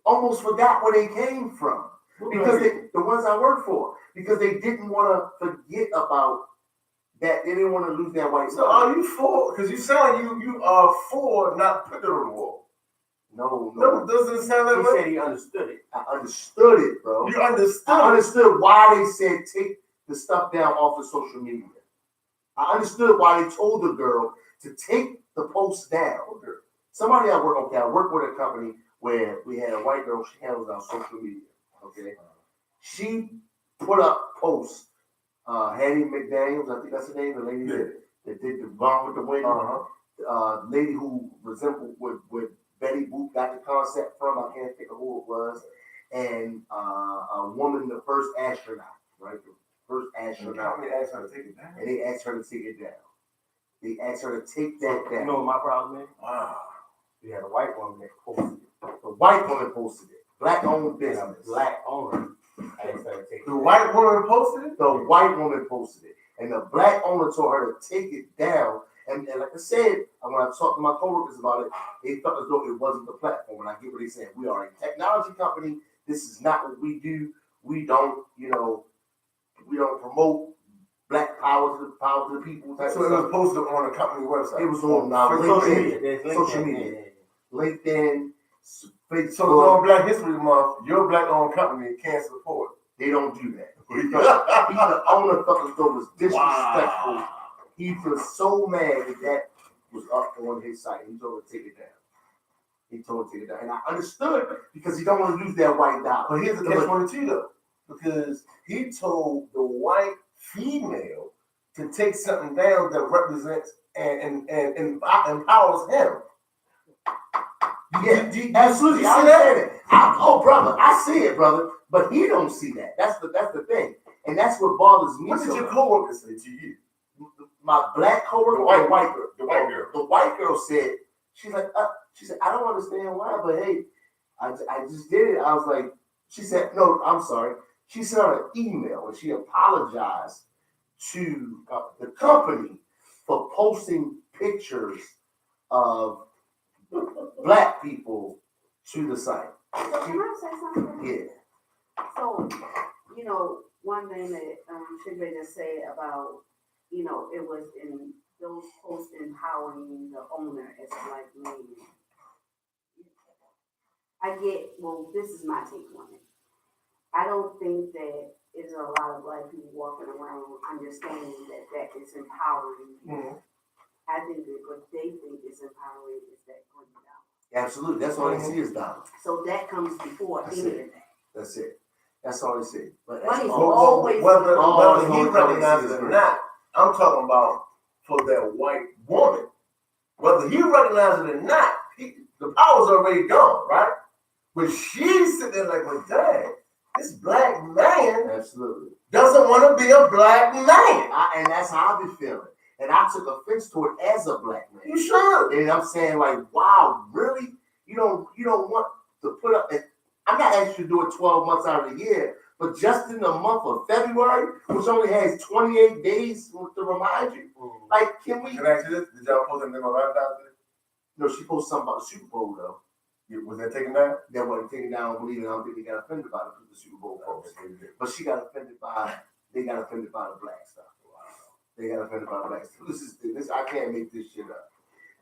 almost forgot where they came from. Because the ones I work for, because they didn't want to forget about that. They didn't want to lose that white. So are you for? Because you sound you are for not putting it on the wall. No. Doesn't it sound He like said he understood it. I understood it, bro. you understood? I understood why they said take the stuff down off of social media. I understood why they told the girl to take the post down. Somebody I work with a company where we had a white girl. She handles our social media. Okay, she put up posts. Hattie McDaniels, I think that's the name, the lady that did the Gone with the Wind. Lady who resembled with Betty Boop got the concept from. I can't think of who it was. And a woman, the first astronaut, right? first astronaut. They asked her to take it down. And they asked her to take it down. They asked her to take that down. You know what my problem is? Wow. You had a white woman that posted it. The white woman posted it. Black owned business. Black owner asked her to take it The down. white woman posted it? The white woman posted it. And the black owner told her to take it down. And like I said, when I talked to my coworkers about it, they felt as though it wasn't the platform. And I get what they said. We are a technology company. This is not what we do. We don't, we don't promote black power to the people. So it was posted on a company website. It was on LinkedIn, social media, LinkedIn, Facebook. So during Black History Month, your black-owned company can't support. They don't do that. He the owner felt as though it was disrespectful. Wow. He was so mad that was up on his site. He told her to take it down. And I understood because he don't want to lose that white dollar. But here's the catch-22 though, because he told the white female to take something down that represents and empowers him. Yeah, absolutely. I understand it. Brother, I see it, brother. But he don't see that. That's the thing. And that's what bothers me. What did your coworker say to you? My black coworker, The white girl. The white girl said, she said, I don't understand why, but hey, I just did it. I was like, she said, no, I'm sorry. She sent out an email and she apologized to the company for posting pictures of black people to the site. So can I say something? Yeah. So, one thing that Shigbe just said about, it was in those posts empowering the owner as a black man. This is my take on it. I don't think that there's a lot of black people walking around understanding that is empowering people. I think that what they think is empowering is that $20. Absolutely. That's all they see is dollars. So that comes before any of that. That's it. That's all they see. But Money's all, always whether all he recognizes it or not, I'm talking about for that white woman. Whether he recognizes it or not, the power's already gone, right? But she's sitting there like, well, dang, this black man absolutely doesn't want to be a black man. And that's how I be feeling. And I took offense to it as a black man. You should. And I'm saying, like, wow, really? You don't want to put up. I'm not asking you to do it 12 months out of the year, but just in the month of February, which only has 28 days to remind you. Like, can we? Can I ask you this? Did y'all post anything on Valentine's Day? No, she posted something about the Super Bowl though. Was that taken down? That wasn't taken down. I believe it. I don't think they got offended by the Super Bowl post. But she got offended by. They got offended by the black stuff. They got offended by the black stuff. This. I can't make this shit up.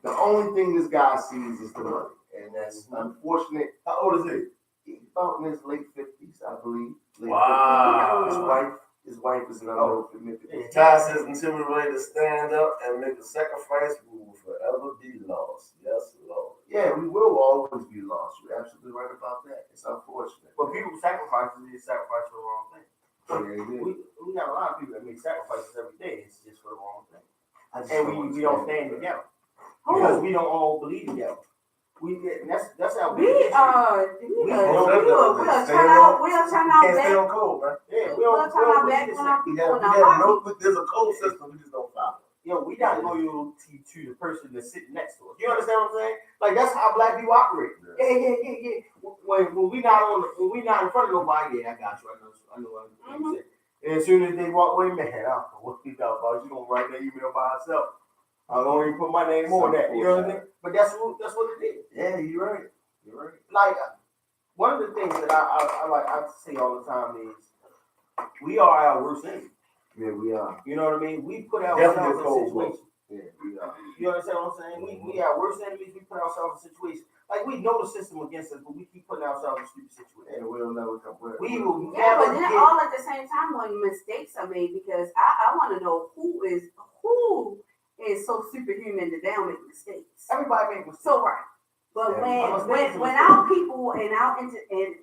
The only thing this guy sees is the money, and that's unfortunate. How old is he? He's about in his late 50s, I believe. Wow. 50s. His wife is another significant. Ty says, until we're ready to stand up and make a sacrifice, we will forever be lost. Yes, Lord. Yeah, we will always be lost. You're absolutely right about that. It's unfortunate. But people sacrifice for the wrong thing. Yeah, We got a lot of people that make sacrifices every day. It's just for the wrong thing. And we don't stand together. Because we don't all believe together. That's how we'll turn our Can't stay back. on code, man. Yeah, We'll turn our back on our people in a heartbeat. There's a code system we just don't follow. We got loyalty to the person that's sitting next to us. You understand what I'm saying? Like that's how black people operate. Yeah. When we not in front of nobody, I got you. I know what I'm saying. And as soon as they walk away, man, I don't know what we talk about. You gonna write that email by herself. I don't even put my name on that. You know what I mean? But that's what it is. Yeah, you're right. Like one of the things that I say all the time is we are our worst enemy. Yeah, we are. You know what I mean? We put ourselves in situations. Yeah, we are. You understand what I'm saying? We are worst enemies. We put ourselves in situations. Like we know the system against us, but we keep putting ourselves in stupid situations. And we'll never come back. We will Yeah, never but then all at the same time when mistakes are made, because I want to know who is so superhuman that they don't make mistakes. Everybody makes mistakes. So right. But Yeah, when our people and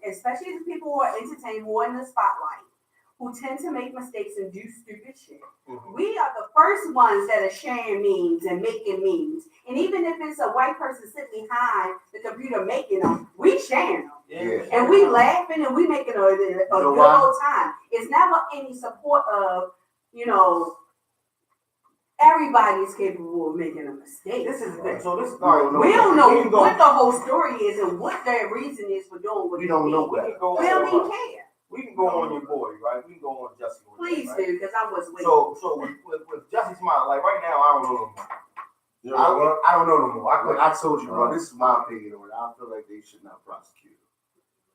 especially the people who are entertained, who are in the spotlight, who tend to make mistakes and do stupid shit. Mhm. We are the first ones that are sharing memes and making memes. And even if it's a white person sitting behind the computer making them, we sharing them. Yeah. And we laughing and we making a good old time. It's never any support of, everybody's capable of making a mistake. This is the thing. So this is all right. We don't know what the whole story is and what their reason is for doing what We don't know We that. can go. We don't even care. We can go on your boy, right? We can go on Jussie. Please right? do, because I was waiting. So with Jussie's mind, like right now, I don't know no more. You know what? I don't know no more. I told you, bro. This is my opinion on it. I feel like they should not prosecute.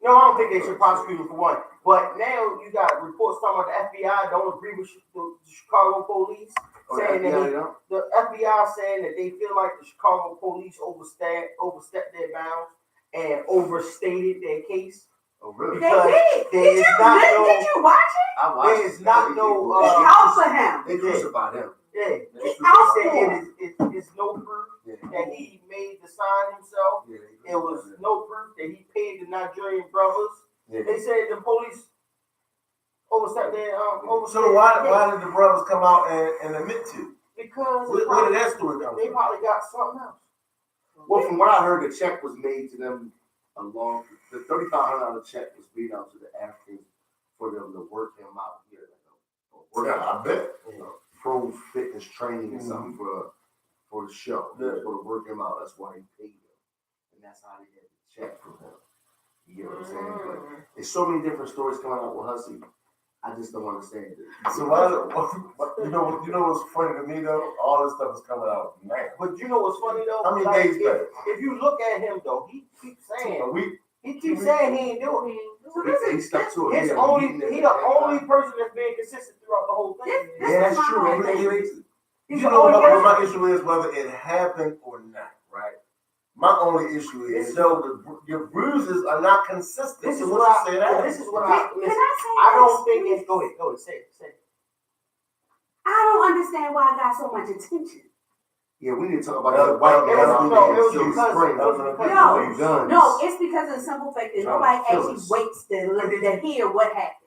No, I don't think they should prosecute him for one. But now you got reports talking about the FBI don't agree with the Chicago police, saying that the FBI saying that they feel like the Chicago police overstepped their bounds and overstated their case. Oh, really? They did. Did you watch it? I watched There is not no. It's out for him. They crucified him. Yeah, It's out for it him. is no proof that he made the sign himself. It was no proof that he paid the Nigerian brothers. They said the police overstepped their So why did the brothers come out and admit to? Because Where did that story come they from? probably got something else. Well, from what I heard, the check was made to them along. The $3,500 check was made out to the Africans for them to work him out here. I bet. Pro fitness training or something for the show. They're going to work him out. That's why he paid him, and that's how they get the check from him. You know what I'm saying? But there's so many different stories coming out with Hussey. I just don't understand it. So you know what's funny to me though? All this stuff is coming out now. But you know what's funny though? How many Like, days back? if you look at him though, he keeps saying A week. he ain't doing it. So this He is stuck to it. He the only person that's being consistent throughout the whole thing. Yeah, that's true. You know what my issue is, whether it happened or not, right? My only issue is your bruises are not consistent. This is what what you said. This is what Can I say I don't think it's go ahead, say it. I don't understand why I got so much attention. Yeah, we need to talk about that white man. No, it's because of the simple fact that nobody actually waits to hear what happened.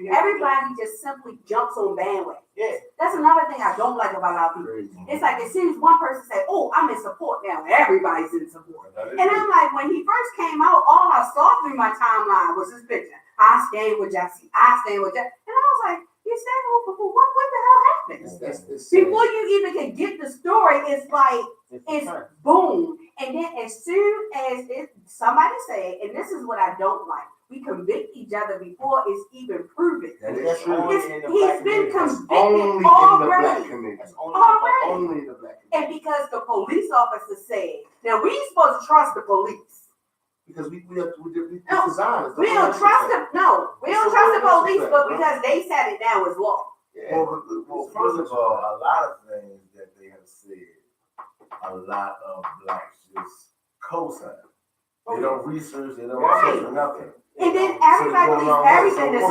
Everybody just simply jumps on bandwagon. Yeah. That's another thing I don't like about our people. It's like as soon as one person say, "Oh, I'm in support now," everybody's in support. And I'm like, when he first came out, all I saw through my timeline was his picture. I stand with Jussie. I stand with Jussie. And I was like, you stand with for what? What the hell happened? Before you even can get the story, it's like, it's boom. And then as soon as somebody say, and this is what I don't like, we convict each other before it's even proven. That is true. He's been convicted Only already. in the black community. Already. Only in the black community. And because the police officer said, now we ain't supposed to trust the police. Because we designers. We don't trust them. No, we don't trust the police, but because they sat it down as law. Yeah. Well, first of all, a lot of things that they have said, a lot of blacks just co-sign. They don't research, they don't research nothing. And then everybody believes everything that's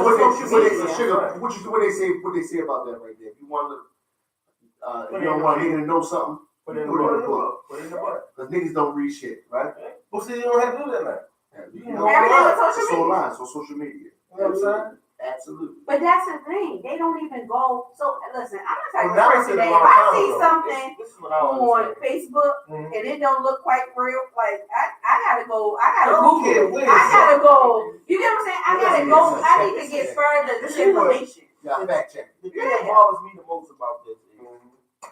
What they say about that right there? If you want to, you don't want niggas to know something, put it in the book. Put it in the book. Because niggas don't read shit, right? Well, see, you don't have to do that now. Everything on social media. Online, on social media. You know what I'm saying? Absolutely. But that's the thing. They don't even go. So listen, I'm Well, not now talking it's today. a If long I time see ago. something This is what I on was Facebook Mhm. and it don't look quite real, like I gotta go. I gotta I don't care Google. where I it's gotta at. go. You get what I'm saying? I gotta Yeah, go. yeah, I need to get further information. Yeah, fact check. The thing that bothers me the most about this is,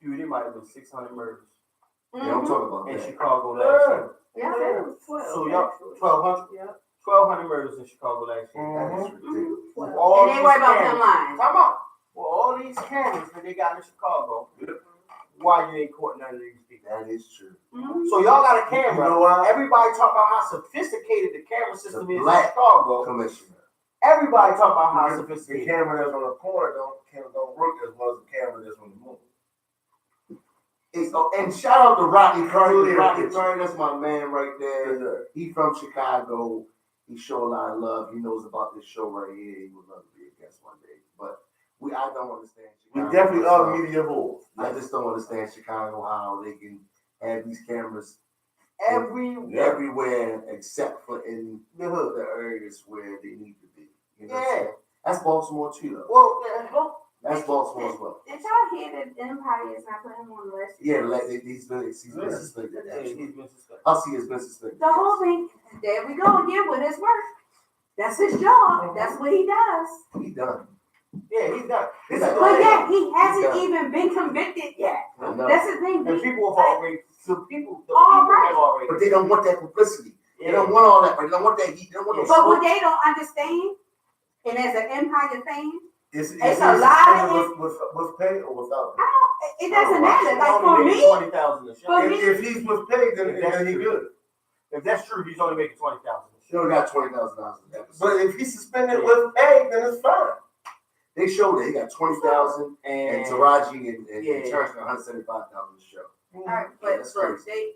dude, it might have been 600 murders They don't talk about in that. Chicago last year. Yeah, it was 12. So y'all, 1,200? Yeah. 1,200 murders in Chicago last year. That is ridiculous. With all And they these worry about cameras- them lying. Come on. Well, all these cameras that they got in Chicago, why you ain't caught none of these people? That is true. Mhm. So y'all got a camera. You know why? Everybody talking about how sophisticated the camera system The is in black Chicago. Commissioner. Everybody talking about how The sophisticated. camera that's on the corner don't work as well as the camera that's on the moon. And shout out to Rodney Curry. Rodney Curry, that's my man right there. He from Chicago. He show a lot of love. He knows about this show right here. He would love to be a guest one day. But I don't understand We Chicago. definitely are media whores. I just don't understand Chicago, how they can have these cameras Everywhere. everywhere except for in the hood, the areas where they need to be. You know what I'm Yeah. saying? That's Baltimore too, though. Well, That's Baltimore as well. Did y'all hear that Empire is not putting him on the list? Yeah, he's been suspended. yeah, he's been suspended. Hussey has been suspended. The whole thing, there we go again with his work. That's his job. That's what he does. He done. Yeah, he's done. But yet, he hasn't even been convicted yet. That's the thing. And people have already, have already. But they don't want that publicity. They don't want all that. But they don't want that heat. They don't want But what they don't understand, and as an Empire fan, It's a lot of with pay or without pay? it doesn't matter. Like for me, for me, If he's with pay, then he good. If that's true, he's only making $20,000. He only got $20,000. But if he's suspended with pay, then it's fine. They showed that he got $20,000 and Taraji and Terrence got $175,000 a show. all right, but That's look, crazy.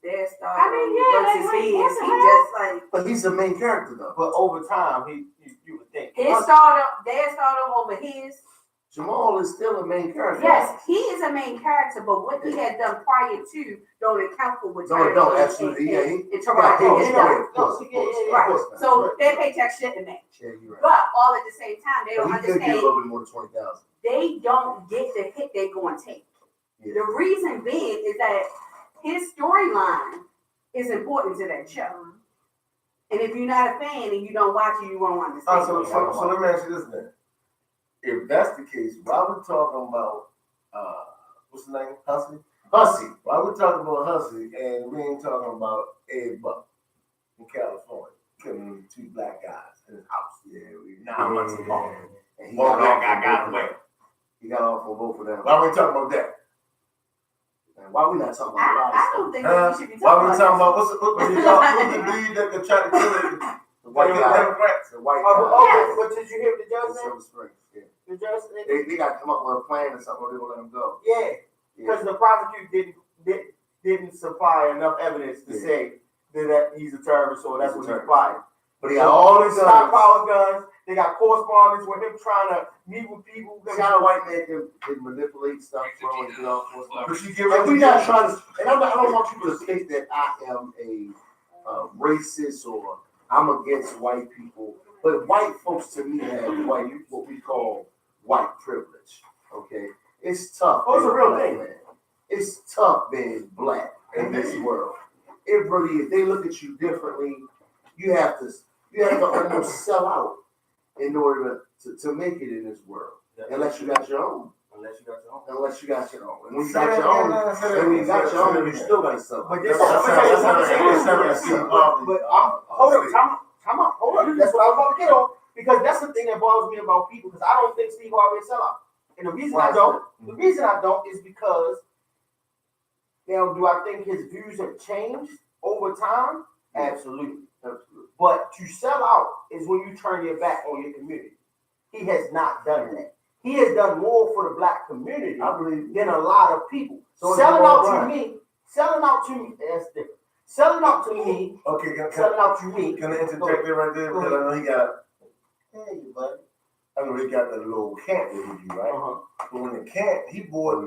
they're I starting mean, yeah, versus like, his. what the He hell? just like But he's the main character though. But over time, you would think. his stardom, their stardom over his. Jamal is still a main character. Yes, he is a main character, but what he had done prior to don't account for what No, it don't, absolutely. Yeah, and Yeah, Taraji of has course, done. of course, of course. Right. So their paycheck shouldn't match. Yeah, you're right. But all at the same time, they don't But he could get a understand. little bit more than 20,000. They don't get the hit they're going to take. Yeah. The reason being is that his storyline is important to that show. And if you're not a fan and you don't watch it, you won't understand. So let me ask you this then. If that's the case, why we talking about what's the name? Hussey. Why we talking about Hussey and we ain't talking about Ed Buck in California killing 2 black guys in his house? Yeah, 9 months ago. And One black guy got away. He got off on both of them. Why we talking about that? And why we not talking about a lot of I stuff? don't think that we should be Why we talking talking about about what's the lead that they try to kill it? The white guy. Democrats. The white Oh, guy. but did you hear the In judge say? Silver Springs. Yeah. The judge They got to come up with a plan or something, or they gonna let him go. yeah, because the prosecutor didn't supply enough evidence to say that he's a terrorist, so that's what he applied. But he got all his guns. stockpile guns. They got correspondence with him trying to meet with people. See how a white man can manipulate stuff, throw and do all sorts of But stuff. she give And it we not trying to, and I don't want people to think that I am a racist or I'm against white people. But white folks to me have what we call white privilege. Okay, it's tough. Oh, it's a being real black, thing. man. It's tough being black in this world. It really is. They look at you differently. You have to almost sell out in order to make it in this world. Unless you got your own. Unless you got your own. Unless you got your own. And when you got your own, you still got to sell. But this, Hold up. That's what I was about to get on. Because that's the thing that bothers me about people. Because I don't think Steve Harvey is a sellout. And the reason I don't is because now, do I think his views have changed over time? Absolutely. But to sell out is when you turn your back on your community. He has not done that. He has done more for the black community, I believe, than a lot of people. So selling out to me, that's different. Selling out to me, Okay, selling out to me. can I interject there right there? Because I know he got, hey, buddy. I know he got that little camp with you, right? But when the camp, he bought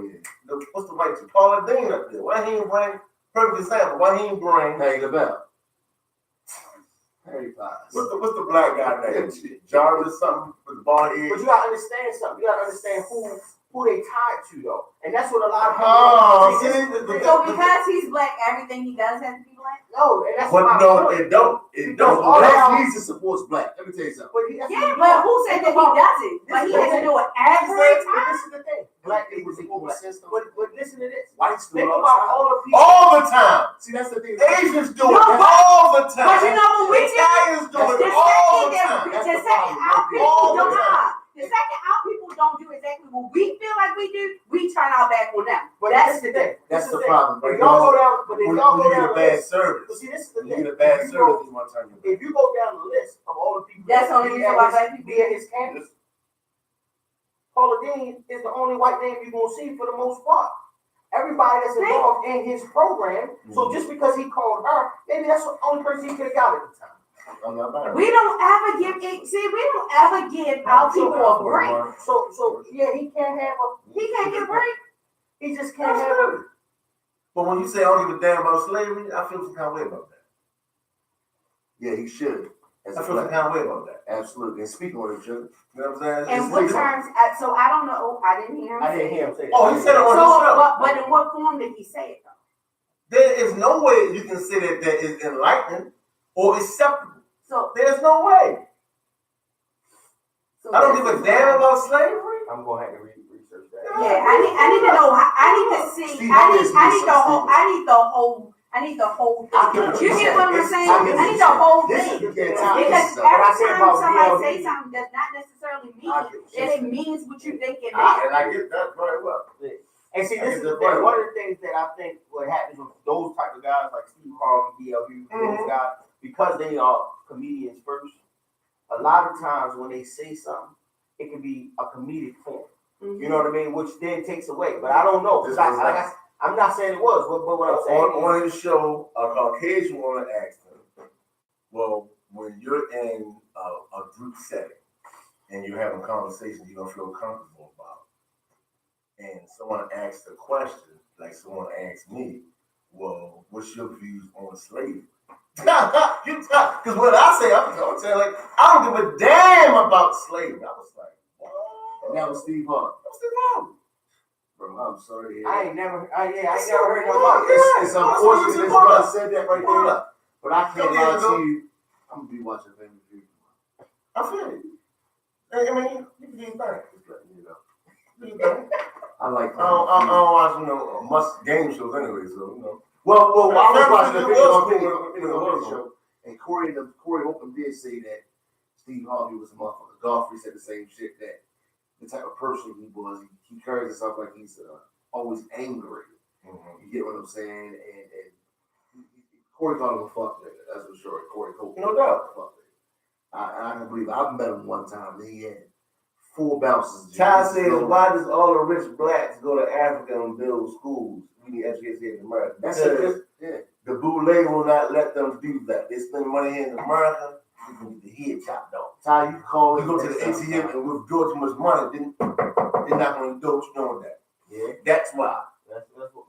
what's the right to Paula Dean up there? Why he ain't bring perfect example? Why he ain't bring Pay the bell. Harry Potter. what's the black guy name? Jarvis something with the bald head. But you gotta understand something. You gotta understand who they tied to though, and that's what a lot of people. Oh, see, So because he's black, everything he does has to be black? No, and that's but my no, point. it don't. It don't. All Black that- Jesus supports black. Let me tell you something. But that's Yeah, what but he who said that he doesn't? But he has to do it every time. This is the thing. Black people support black. But listen to this. Whites do it Think all the about time. all the people. All the time. See, that's the thing. Asians do No, it but- all the time. But you know what we do? Italians do The it all the second time. the second our people All the don't time. the second our people don't do exactly what we feel like we do, we turn our back on them. But That's that's the thing. That's the thing. problem. If y'all go down, but if When y'all go you get down a the bad list, service, but see, this is the when thing. you get a bad If you service, go- you want to turn your back. If you go down the list of all the people That's the only reason why black people be at his campus, Paula Dean is the only white name you're gonna see for the most part. Everybody that's involved in his program. So just because he called her, maybe that's the only person he could have got at the time. We don't ever give our people a break. So yeah, he can't get a break. He just can't have a. But when you say I don't give a damn about slavery, I feel some kind of way about that. Yeah, he should. as I a feel some black. kind of way about that. Absolutely. And speaking on it, Judge. You know what I'm saying? And what terms, so I don't know, I didn't hear him. I didn't hear him say that. Oh, he said it on the So, show. but in what form did he say it though? There is no way you can say that is enlightening or acceptable. So, There's no way. so I don't this give a is damn why- about slavery. I'm gonna have to research that. Yeah, I need to know. I need to see. Steve, I need Steve, the whole. Steve. I need the whole. I need the whole I thing. get what You you're get what I'm saying. saying? I get what I need you're the whole saying. thing. This is the Because time. When I every say time about somebody DLD, say something does not necessarily mean I get what that you're it saying. means what you think it means. And I get that very well. And see, I this get is the that thing. right. One of the things that I think what happens with those type of guys like Steve Harvey, DLU, those guys, because they are comedians first, a lot of times when they say something, it can be a comedic form. You know what I mean? Which then takes away. But I don't know. 'Cause I'm not saying it was, but what I'm saying is, On his show, a Caucasian woman asked him, well, when you're in a group setting and you're having conversations you don't feel comfortable about, and someone asks a question, like someone asked me, well, what's your views on slavery? Because what I say, I'm saying, like, I don't give a damn about slavery. I was like, what? And that was Steve Harvey. That was Steve Harvey. Bro, I'm sorry to hear I that. ain't never heard no about It's unfortunate this brother said that right Hold there. up. But I can't lie to you. I'm gonna be watching Family Feud. I feel you. I mean, you can do your thing. Just letting you know. Do your thing. I like I don't watch, much game shows anyway, so, Well, I was watching the Family video Feud on was the show, and Corey Open did say that Steve Harvey was a motherfucker. Godfrey said the same shit, that the type of person he was, he carries himself like he's always angry. You get what I'm saying? And Corey called him a fuck nigga. That's for sure. Corey Cope. No doubt. Fuck nigga. I can believe it. I've met him one time. And he had 4 bounces. Ty says, why does all the rich blacks go to Africa and build schools? We need educators here in America. That's Because it. Yeah. the boule will not let them do that. They spend money here in America, you can get the head chopped off. Ty, you call You it. go to the ATM and withdraw too much money, then they're not going to do what you're doing that. Yeah. That's why.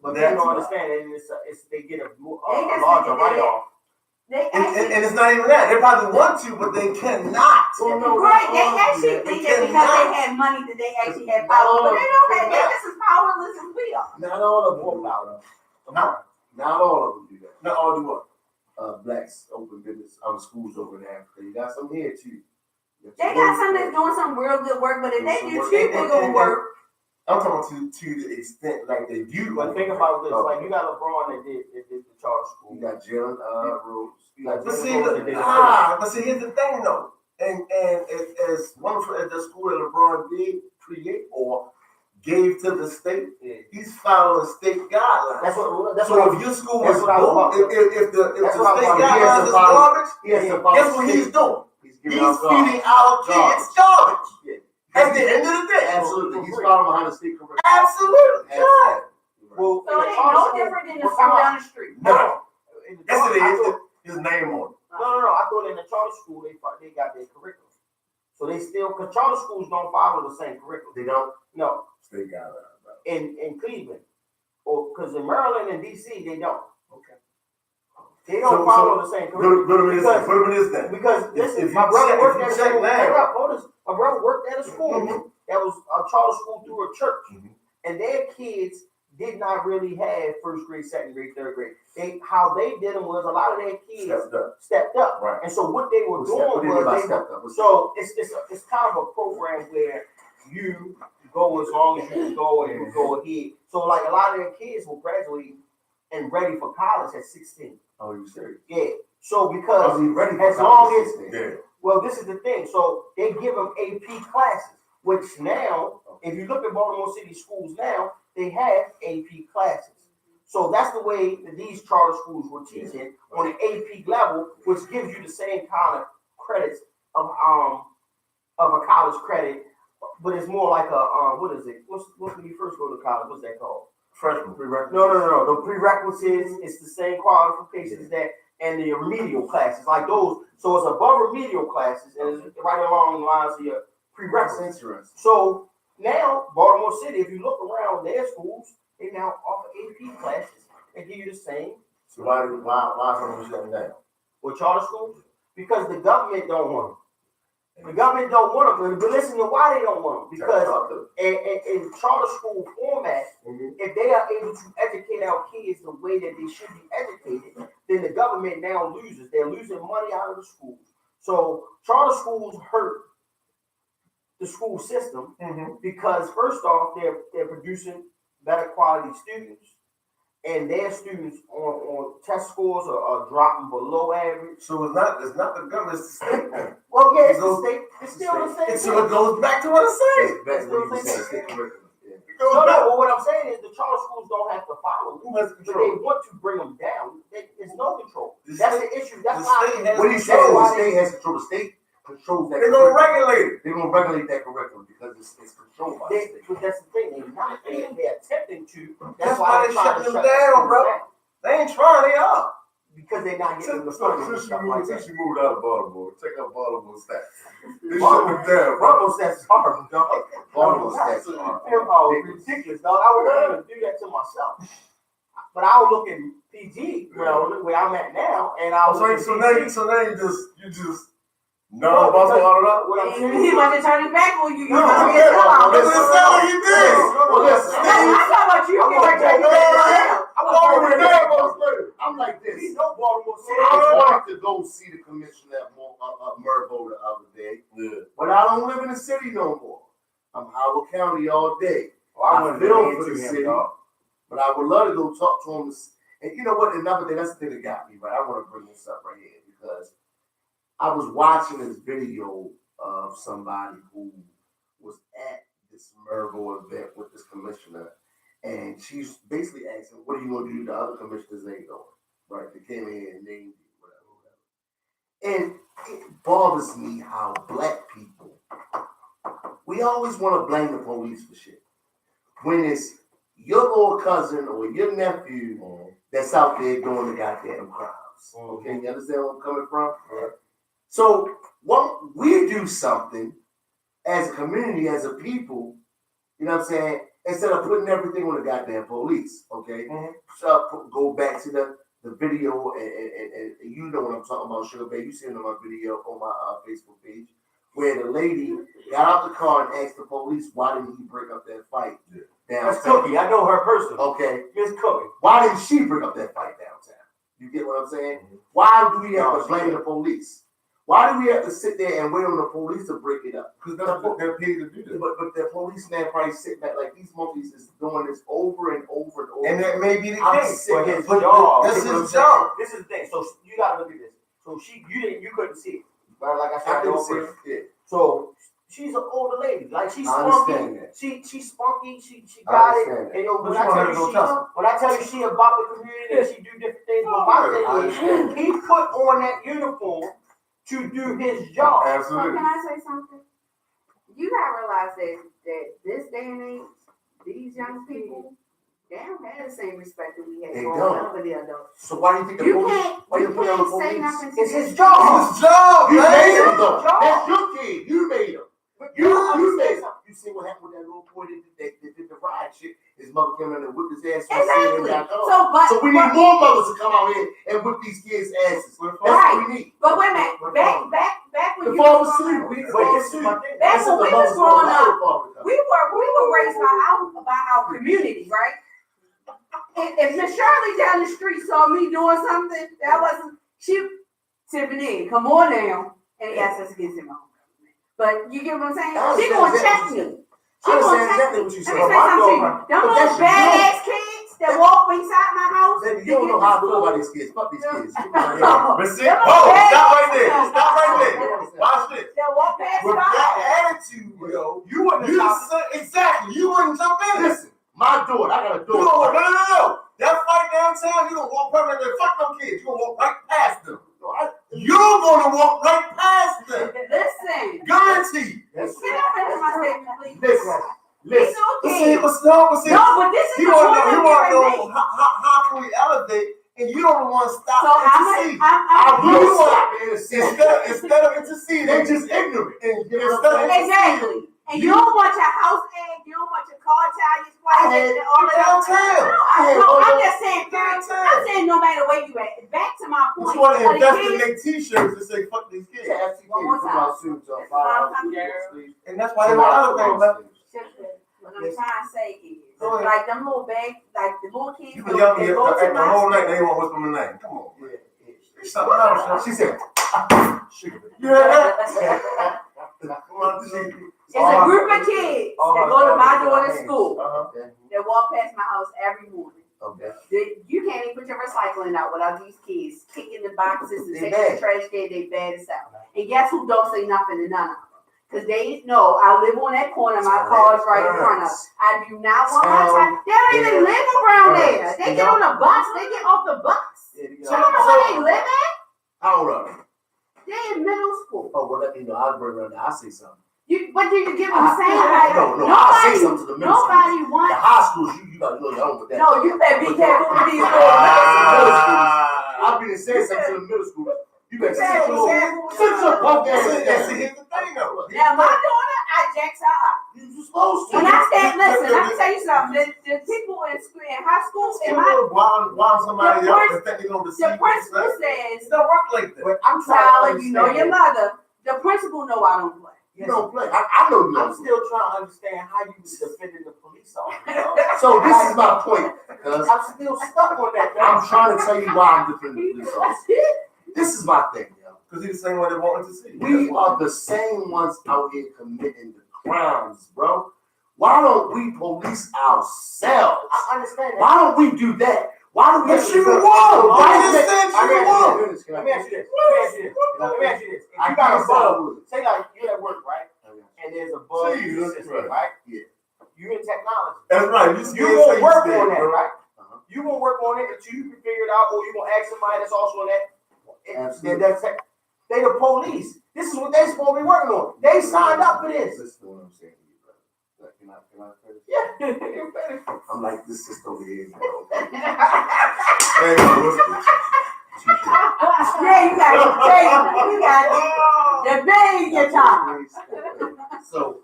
But That's you don't why. understand it. It's they get a They just larger think that write-off. They And actually, it's not even that. They probably want to, but they cannot. Well, no, right? They not all of actually them. think that because they had money that they actually had power, but they don't have. They're just as powerless as we are. Not all of them. Not all of them do that. Not all do what? Blacks open business, schools over in Africa. You got some here too. They got some that's doing some real good work, but if they do too big of work, I'm talking to the extent like they do. But think about this, like you got LeBron that did the charter school. You got Jalen Rhodes. You got But Jalen see, Rhodes that did here's the thing though, and as wonderful as the school that LeBron did create or gave to the state, he's following state guidelines. That's So what if your school that's is what I was bold, if the That's state what I was about to- guidelines is garbage, He has to follow guess what state. he's doing? He's He's giving out feeding our kids garbage. Yeah. At the end of the day, Absolutely. He's following behind the state curriculum. Absolutely. Yeah. Well, so it ain't no different than the school down the street. No. In the Yes, charter- it I is. thought- His name on it. No. I thought in the charter school they got their curriculum. So they still, because charter schools don't follow the same curriculum. They don't. No, State guidelines. in Cleveland, or because in Maryland and DC they don't. Okay. They don't So- follow the same curriculum. Put him in this thing. Because listen, If my you brother check- worked if at you a check school. now- My brother worked at a school that was a charter school through a church, and their kids did not really have first grade, second grade, third grade. How they did them was a lot of their kids stepped up. Right. And so what they were What doing do you mean by was stepped up? so it's kind of a program where you go as long as you can go and you go ahead. So like a lot of their kids will graduate and ready for college at 16. Oh, you serious? Yeah. So because he ready for as college long at as 16? well, this is the thing. So they give them AP classes, which now, if you look at Baltimore City schools now, they have AP classes. So that's the way that these charter schools were teaching on an AP level, which gives you the same kind of credits of a college credit, but it's more like a what is it? What's when you first go to college? What's that called? Freshman. No. The prerequisites, it's the same qualifications that and the remedial classes, like those. So it's above remedial classes and it's right along the lines of your prerequisites. Interesting. So now Baltimore City, if you look around their schools, they now offer AP classes and give you the same. So why some of them shutting down? With charter schools, because the government don't want them. The government don't want them, but listen to why they don't want them. Because in charter school format, if they are able to educate our kids the way that they should be educated, then the government now loses. They're losing money out of the schools. So charter schools hurt the school system because first off, they're producing better quality students. And their students on test scores are dropping below average. So it's not the government, it's the state. Well, yeah, it's the state. It's still the same. So it goes back to what I said. That's what you said. No, what I'm saying is the charter schools don't have to follow. Who has But control? they want to bring them down. There's no control. The That's state- the issue. That's the why. state has What he's saying is the state has control. The state controls that. They're gonna regulate it. They're gonna regulate that curriculum because it's controlled by the state. But that's the thing. They're attempting to. That's why they shut them down, bro. They ain't trying, they are. Because they're not getting the funding and Since stuff like that. you moved out of Baltimore, check out Baltimore stats. They shut them down, bro. Baltimore stats is hard, dog. Baltimore stats are Oh, ridiculous, dog. I would never do that to myself. But I was looking PG, where I'm at now, and I was So now you just no Baltimore. What I'm saying. He want to turn it back on you. You No, want to yeah, get out. that's what he did. I thought about you. You want to turn it back. I'm like this. He's no Baltimore City. I wanted to go see the commissioner at Mervo the other day, but I don't live in the city no more. I'm Howard County all day. I feel for the city, but I would love to go talk to him. And you know what? Another thing, that's the thing that got me, right? I want to bring this up right here because I was watching this video of somebody who was at this Mervo event with this commissioner. And she's basically asking, what are you going to do? The other commissioners ain't doing, right? They came in and named you, whatever. And it bothers me how black people, we always want to blame the police for shit. When it's your little cousin or your nephew that's out there doing the goddamn crimes. Okay, you understand where I'm coming from? So what we do something as a community, as a people, you know what I'm saying? Instead of putting everything on the goddamn police, okay? So go back to the video, and you know what I'm talking about, Sugar Bay. You seen it on my video on my Facebook page, where the lady got out the car and asked the police, why didn't he break up that fight downtown? That's Cookie. I know her personally. Okay. Miss Cookie. Why didn't she break up that fight downtown? You get what I'm saying? Why do we have to blame the police? Why do we have to sit there and wait on the police to break it up? Because that's what they're paid to do that. But the policeman probably sitting back like these monkeys is doing this over and over and over. And that may be the I'm case. sick But of his it. job. That's his job. This is the thing. So you gotta look at this. So you couldn't see it. Right? Like I said, I didn't see it. Yeah. So she's an older lady. Like she's I spunky. understand that. She's spunky. She I got it. understand that. And Which one had to go tussle? when I tell you she about the community and she do different things, but my thing is he put on that uniform to do his job. So Absolutely. can I say something? You gotta realize that this day and age, these young people, they don't have the same respect that we had They growing don't. up for the adults. So why do you think the You police? can't, Why you you put on the can't say police? nothing to It's this. his job. His job, You man. made him though. Job. That's your kid. You made him. You made him. You see what happened with that little boy that did the riot shit? His mother came in and whipped his ass. Exactly. So we need more mothers to come out here and whip these kids' asses. That's Right. what we need. But wait a minute, back when The you father was sleep. growing up, But this is my thing. back This when is we the was mother's growing father. up, we were raised by our community, right? If Miss Shirley down the street saw me doing something, that wasn't Tiffany, come on now. And yes, that's against him. But you get what I'm saying? I She understand gonna exactly check what me. you She I gonna understand check exactly me. what you Let said. me say something to you. Them But little that's your badass kids that walk inside my house. Baby, to you don't get know to how I feel school. about these kids. Fuck these kids. But see, Them oh, bad stop right there. kids. Stop right there. Watch this. That walk past With my house. that attitude, yo, you wouldn't exactly. You wouldn't jump in. Listen, my daughter, I got a You don't daughter. no. That fight downtown, you don't walk right there. Fuck them kids. You gonna walk right past them. You're gonna walk right past them. Listen. Guaranteed. Can I finish my statement, please? Listen. It's But okay. see, No, but this is he the want point to I'm know getting ready. how can we elevate, and you don't want to stop So I'm interceding. I you will want- stop interceding. Instead of interceding, They're just ignorant. instead of Exactly. And you don't want your house egg, you don't want your car tires playing and all of Downtown. No, I'm just saying, period. I'm saying no matter where you at. Back to my But point. you want to For the invest in kids- their t-shirts and say, fuck these kids. One more time. And that's why they want other things, man. What I'm trying to say is, like them little bags, like the little kids. You can yell me they go to the my whole night, school. they won't whisper my name. Come on, man. Something else. She said, You heard that? It's a group of kids that go to my daughter's school. okay, That walk past my house every morning. okay. You can't even put your recycling out without these kids kicking the boxes and They taking bad. the trash can. They bad as hell. And guess who don't say nothing to none of them? Because they know I live on that corner. My car's right in front of us. I do not want my time. They don't even live around there. They get on the bus. They get off the bus. You know where they live at? How old are you? They in middle school. Oh, well, let me know. I'll bring around there. I'll say something. What do you get what I'm saying? Like, No, I'll say something to the middle school. nobody The wants. high schools, you got to know your own with that. No, you better be careful with these little I've been saying something to the middle school. You better sit better be your careful with sit your punk ass See, down. here's the thing, though. Now my daughter, I jacks her up. You supposed to. When I said, listen, let me tell you something. The people in school, in high school, in my Why somebody else that think they're going to the deceive principal you? says, It don't work like that. But I'm trying to Tyler, you know your understand. mother. The principal know I don't play. You don't play. I know you I'm don't play. still trying to understand how you was defending the police officer. So this is my point, cuz I'm still stuck on that. I'm trying to tell you why I'm defending the police officer. This is my thing, yo. Because he's the same one they wanted to see. We are the same ones out here committing the crimes, bro. Why don't we police ourselves? I understand that. Why don't we do that? Why do we? But you won. Why You just said you won. Let me ask you this. Let me ask you this. If you got a bug, say like you're at work, right? And there's a bug in the system, right? Yeah. You in technology. That's right. You gonna work on that, bro. right? You gonna work on it until you can figure it out, or you gonna ask somebody that's also in that. Absolutely. They the police. This is what they supposed to be working on. They signed up for this. Listen to what I'm saying to you, brother. Can I finish? Yeah. You finish. I'm like this sister over here, bro. Hey, what's this? Yeah, you got the bang your time. So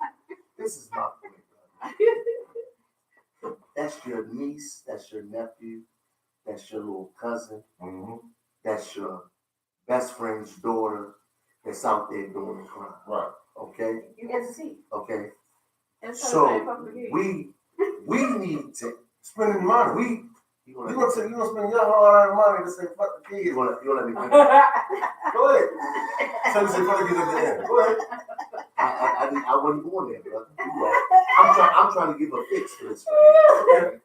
this is my point, brother. That's your niece, that's your nephew, that's your little cousin, that's your best friend's daughter that's out there doing the crime. Right. Okay? You get to see. Okay. It's So we we need to Spending money. you You gonna spend your hard-earned money to say fuck the kids. you wanna let me finish? Go ahead. So you say fuck the kids at the end. Go ahead. I wasn't going there, brother. You are. I'm trying to give a fix for this. Right? Okay?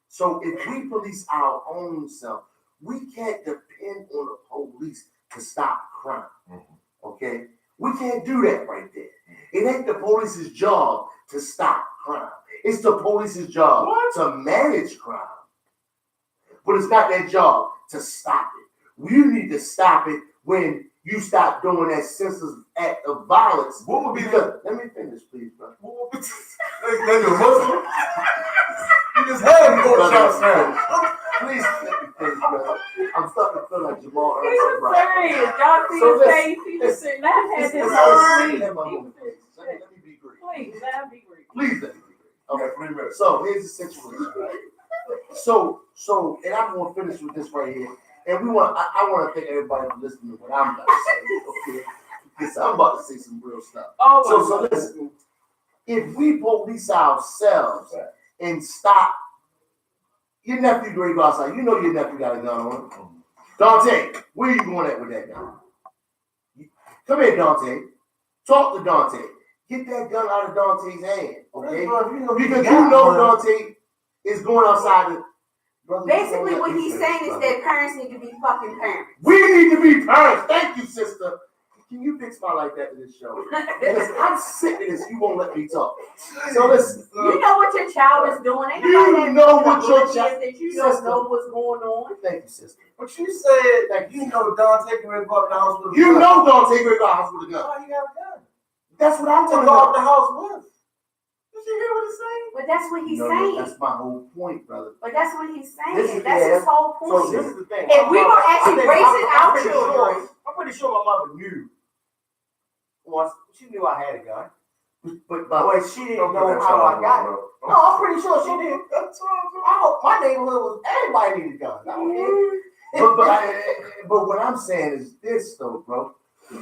So if we police our own self, we can't depend on the police to stop crime. Okay? We can't do that right there. It ain't the police's job to stop crime. It's the police's job to manage crime. But it's not their job to stop it. You need to stop it when you stop doing that senseless act of violence. What would be Because, let me finish, please, brother. What would be Nigga, Muslim? You just had me going shots down. Please let me finish, brother. I'm starting to feel like Jamal. He was serious. Y'all see So his face? He was sitting there, had his whole sleep. Let me be brief. Please, let him be brief. Please let me be brief. Okay, 3 minutes. So here's the situation, right? So, and I'm gonna finish with this right here. And I want to thank everybody for listening to what I'm about to say, okay? Because I'm about to say some real stuff. Oh, So listen. If we police ourselves and stop, your nephew Greg outside. You know your nephew got a gun on him. Dante, where you going at with that gun? Come here, Dante. Talk to Dante. Get that gun out of Dante's hand, okay? Because you know Dante is going outside. Basically, what he's saying is that parents need to be fucking parents. We need to be parents. Thank you, sister. Can you fix my like that in this show? Because I'm sick of this. You won't let me talk. So listen. You know what your child is doing. Ain't You nobody know that what your is child- that you don't Sister. know what's going on. Thank you, sister. But you said that you know Don taking me about the house with a You gun. know Dante Greg got a house with a gun. Why you got a gun? That's what I'm To talking guard about. the house with. Did you hear what he's saying? But that's what he's No, saying. that's my whole point, brother. But that's what he's saying. This is- That's yeah. his whole So point. this is the thing. If we were actually raising our pretty children, I'm pretty sure my mother knew. Once she knew I had a gun, But by the way, she didn't know how I got it. No, I'm pretty sure she did. I hope my neighborhood was everybody needed guns. But what I'm saying is this though, bro.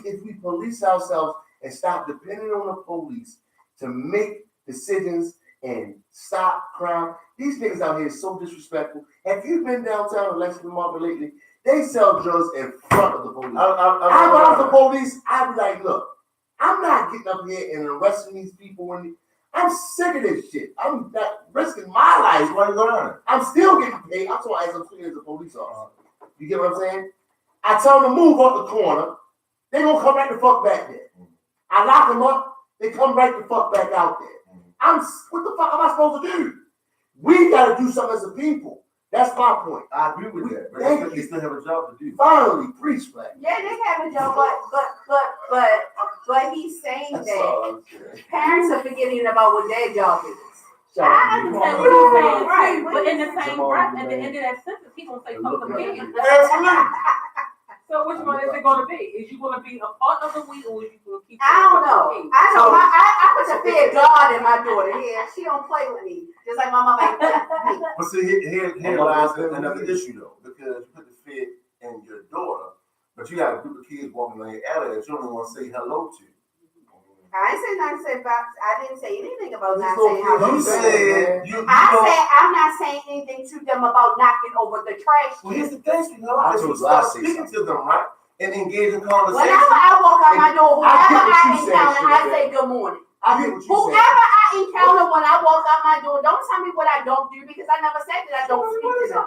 If we police ourselves and stop depending on the police to make decisions and stop crime, these niggas out here is so disrespectful. Have you been downtown in Lexington Market lately? They sell drugs in front of the police. I was the police. I'd be like, look, I'm not getting up here and arresting these people when I'm sick of this shit. I'm not risking my life. Why you going? I'm still getting paid. I'm talking as a police officer. You get what I'm saying? I tell them to move off the corner. They gonna come right the fuck back there. I lock them up. They come right the fuck back out there. What the fuck am I supposed to do? We gotta do something as a people. That's my point. I agree with that. But they still have a job to do. Finally, preach flag. Yeah, they have a job, but he's saying that parents are forgetting about what their job is. I understand what he's saying, right? But in the same breath, at the end of that sentence, he's gonna say fuck them kids. So which one is it gonna be? Is you gonna be a part of the wheel, or is you gonna keep? I don't know. I put the fear of God in my daughter. Yeah, she don't play with me, just like my mama ain't play with me. But see, here lies another issue though, because you put the fear in your daughter, but you got a group of kids walking on your alley that you don't want to say hello to. I ain't say nothing about. I didn't say anything about not saying hello. You said I'm not saying anything to them about knocking over the trash. Well, here's the thing, sweetheart. If you start speaking to them, right, and engage in conversation. Whenever I walk out my door, whoever I encounter, I say good morning. Whoever I encounter when I walk out my door, don't tell me what I don't do because I never said that I don't speak to them.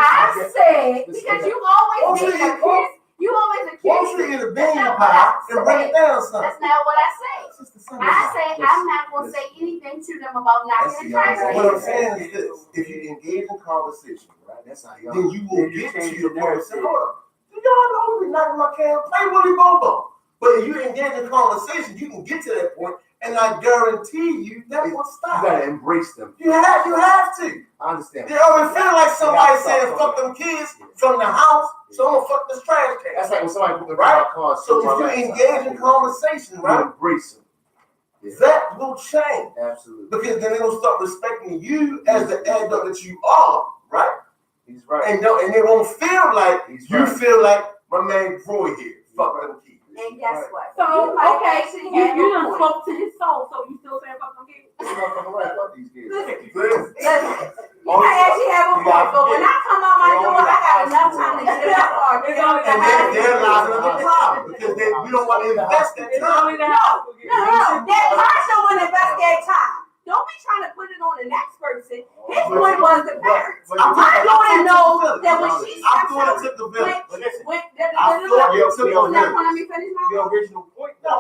I said because you always being accused. You always accuse me. In the bean pie and bring it down something. That's not what I say. I say I'm not going to say anything to them about knocking the trash. What I'm saying is this: if you engage in conversation, right, that's how y'all. Then you will get to your point and say, "Hold up, do y'all know who be knocking my can? Play Willie Bobo." But if you engage in conversation, you can get to that point, and I guarantee you that will stop. You gotta embrace them. You have to. I understand. They always feel like somebody saying "fuck them kids" from the house, so I'm gonna fuck this trash can. That's like when somebody put me right? in my car. So if you engage in conversation, right, embrace them. Yeah. That will change. Absolutely. Because then they will start respecting you as the adult that you are, right? He's right. And they won't feel like you feel like my man Roy here. Fuck them kids. And guess what? So okay, you done spoke to his soul, so you still saying fuck them kids? Fuck these kids. Listen, you might actually have a point, but when I come out my door, I got enough time to get in my car. They're lies another problem because we don't want to invest that time. No, that person don't want to invest their time. Don't be trying to put it on the next person. His point was the parents. My daughter knows that when she I thought it took the village. The original point. The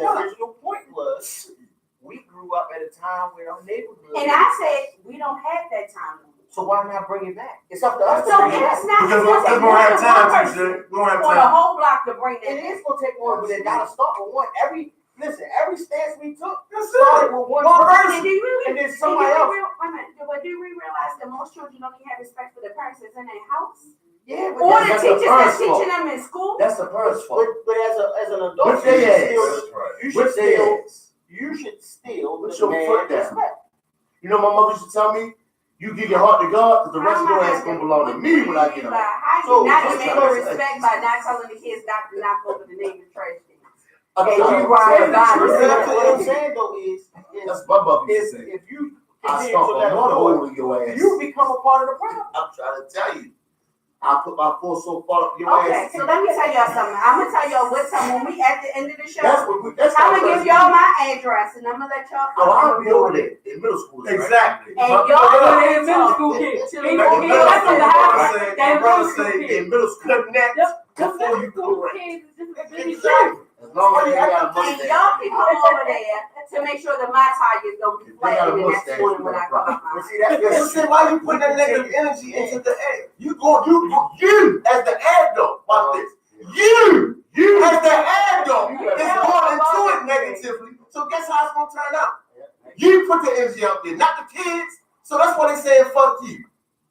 original point was we grew up at a time where our neighborhood. And I said we don't have that time. So why not bring it back? It's up to us. So it's not because we don't have time to. We don't have on time. a whole block to bring that. It is gonna take more, but it gotta start with one. Every stance we took started with one person. And then somebody else. But do we realize that most children don't even have respect for their parents that's in their house? Yeah, but or the teachers that's teaching them in school? That's the parents' fault. But as an adult, you should still put your foot down. You know, my mother used to tell me, you give your heart to God, because the rest of your ass gonna belong to me when I get home. How you not give them respect by not telling the kids not to knock over the neighbor's trash can? Okay, what I'm saying though is that's my mother used to say. If you I start another hole in your ass, you become a part of the problem. I'm trying to tell you. I put my foot so far up your Okay, ass. so let me tell y'all something. I'm gonna tell y'all what time when we at the end of the show. I'm gonna give y'all my address and I'm gonna let y'all come. Oh, I'll be over there in middle school. Exactly. And y'all in middle school kids. In middle school connect before you go. Exactly. As long as you got a mustache. Y'all can come over there to make sure that my tires don't be flat in the next morning when I come out. See, why you putting that negative energy into the air? You as the adult, watch this. You as the adult is going into it negatively. So guess how it's gonna turn out? You put the energy out there, not the kids. So that's why they saying fuck you.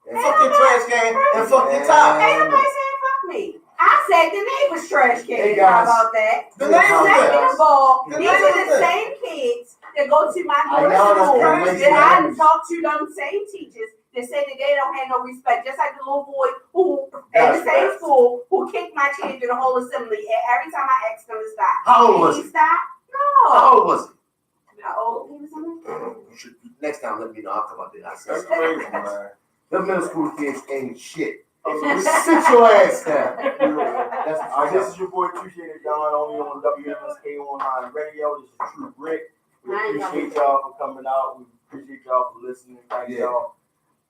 And fuck your trash can and fuck your tires. Ain't nobody saying fuck me. I said the neighbor's trash can. Hey, How guys. about that? The neighbor's Second of all, The these are the neighbor's same kids that go to my I daughter's know, school. that's That I crazy. talk to them same teachers that say that they don't have no respect. Just like the little boy who at the same school who kicked my chair through the whole assembly. And every time I asked him to stop, How old and was he he? stopped. How No. old was he? How old he was? You should, next time, let me know. I'll come out there. I said, That's crazy, man. them middle school kids ain't shit. Sit your ass down. That's All right, this is your boy Tru Grit John, only on WMSK Online Radio. This is Tru Grit. We appreciate y'all for coming out. We appreciate y'all for listening. Thank y'all.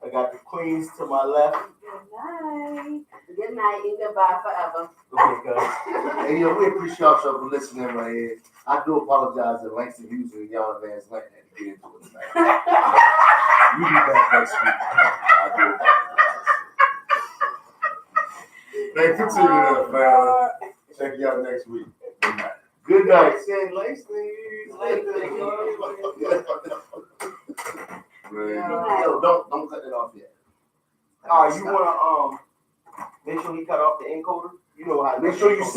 I got the queens to my left. Good night. Good night and goodbye forever. Okay, guys. Hey, yo, we appreciate y'all for listening right here. I do apologize that Langston Hughes and y'all advance Langston had to get into it tonight. We'll be back next week. I do apologize. Man, continue that, man. Check you out next week. Good night. Said Langston. Yo, don't cut it off yet. All right, you wanna make sure he cut off the encoder? You know how to Make sure you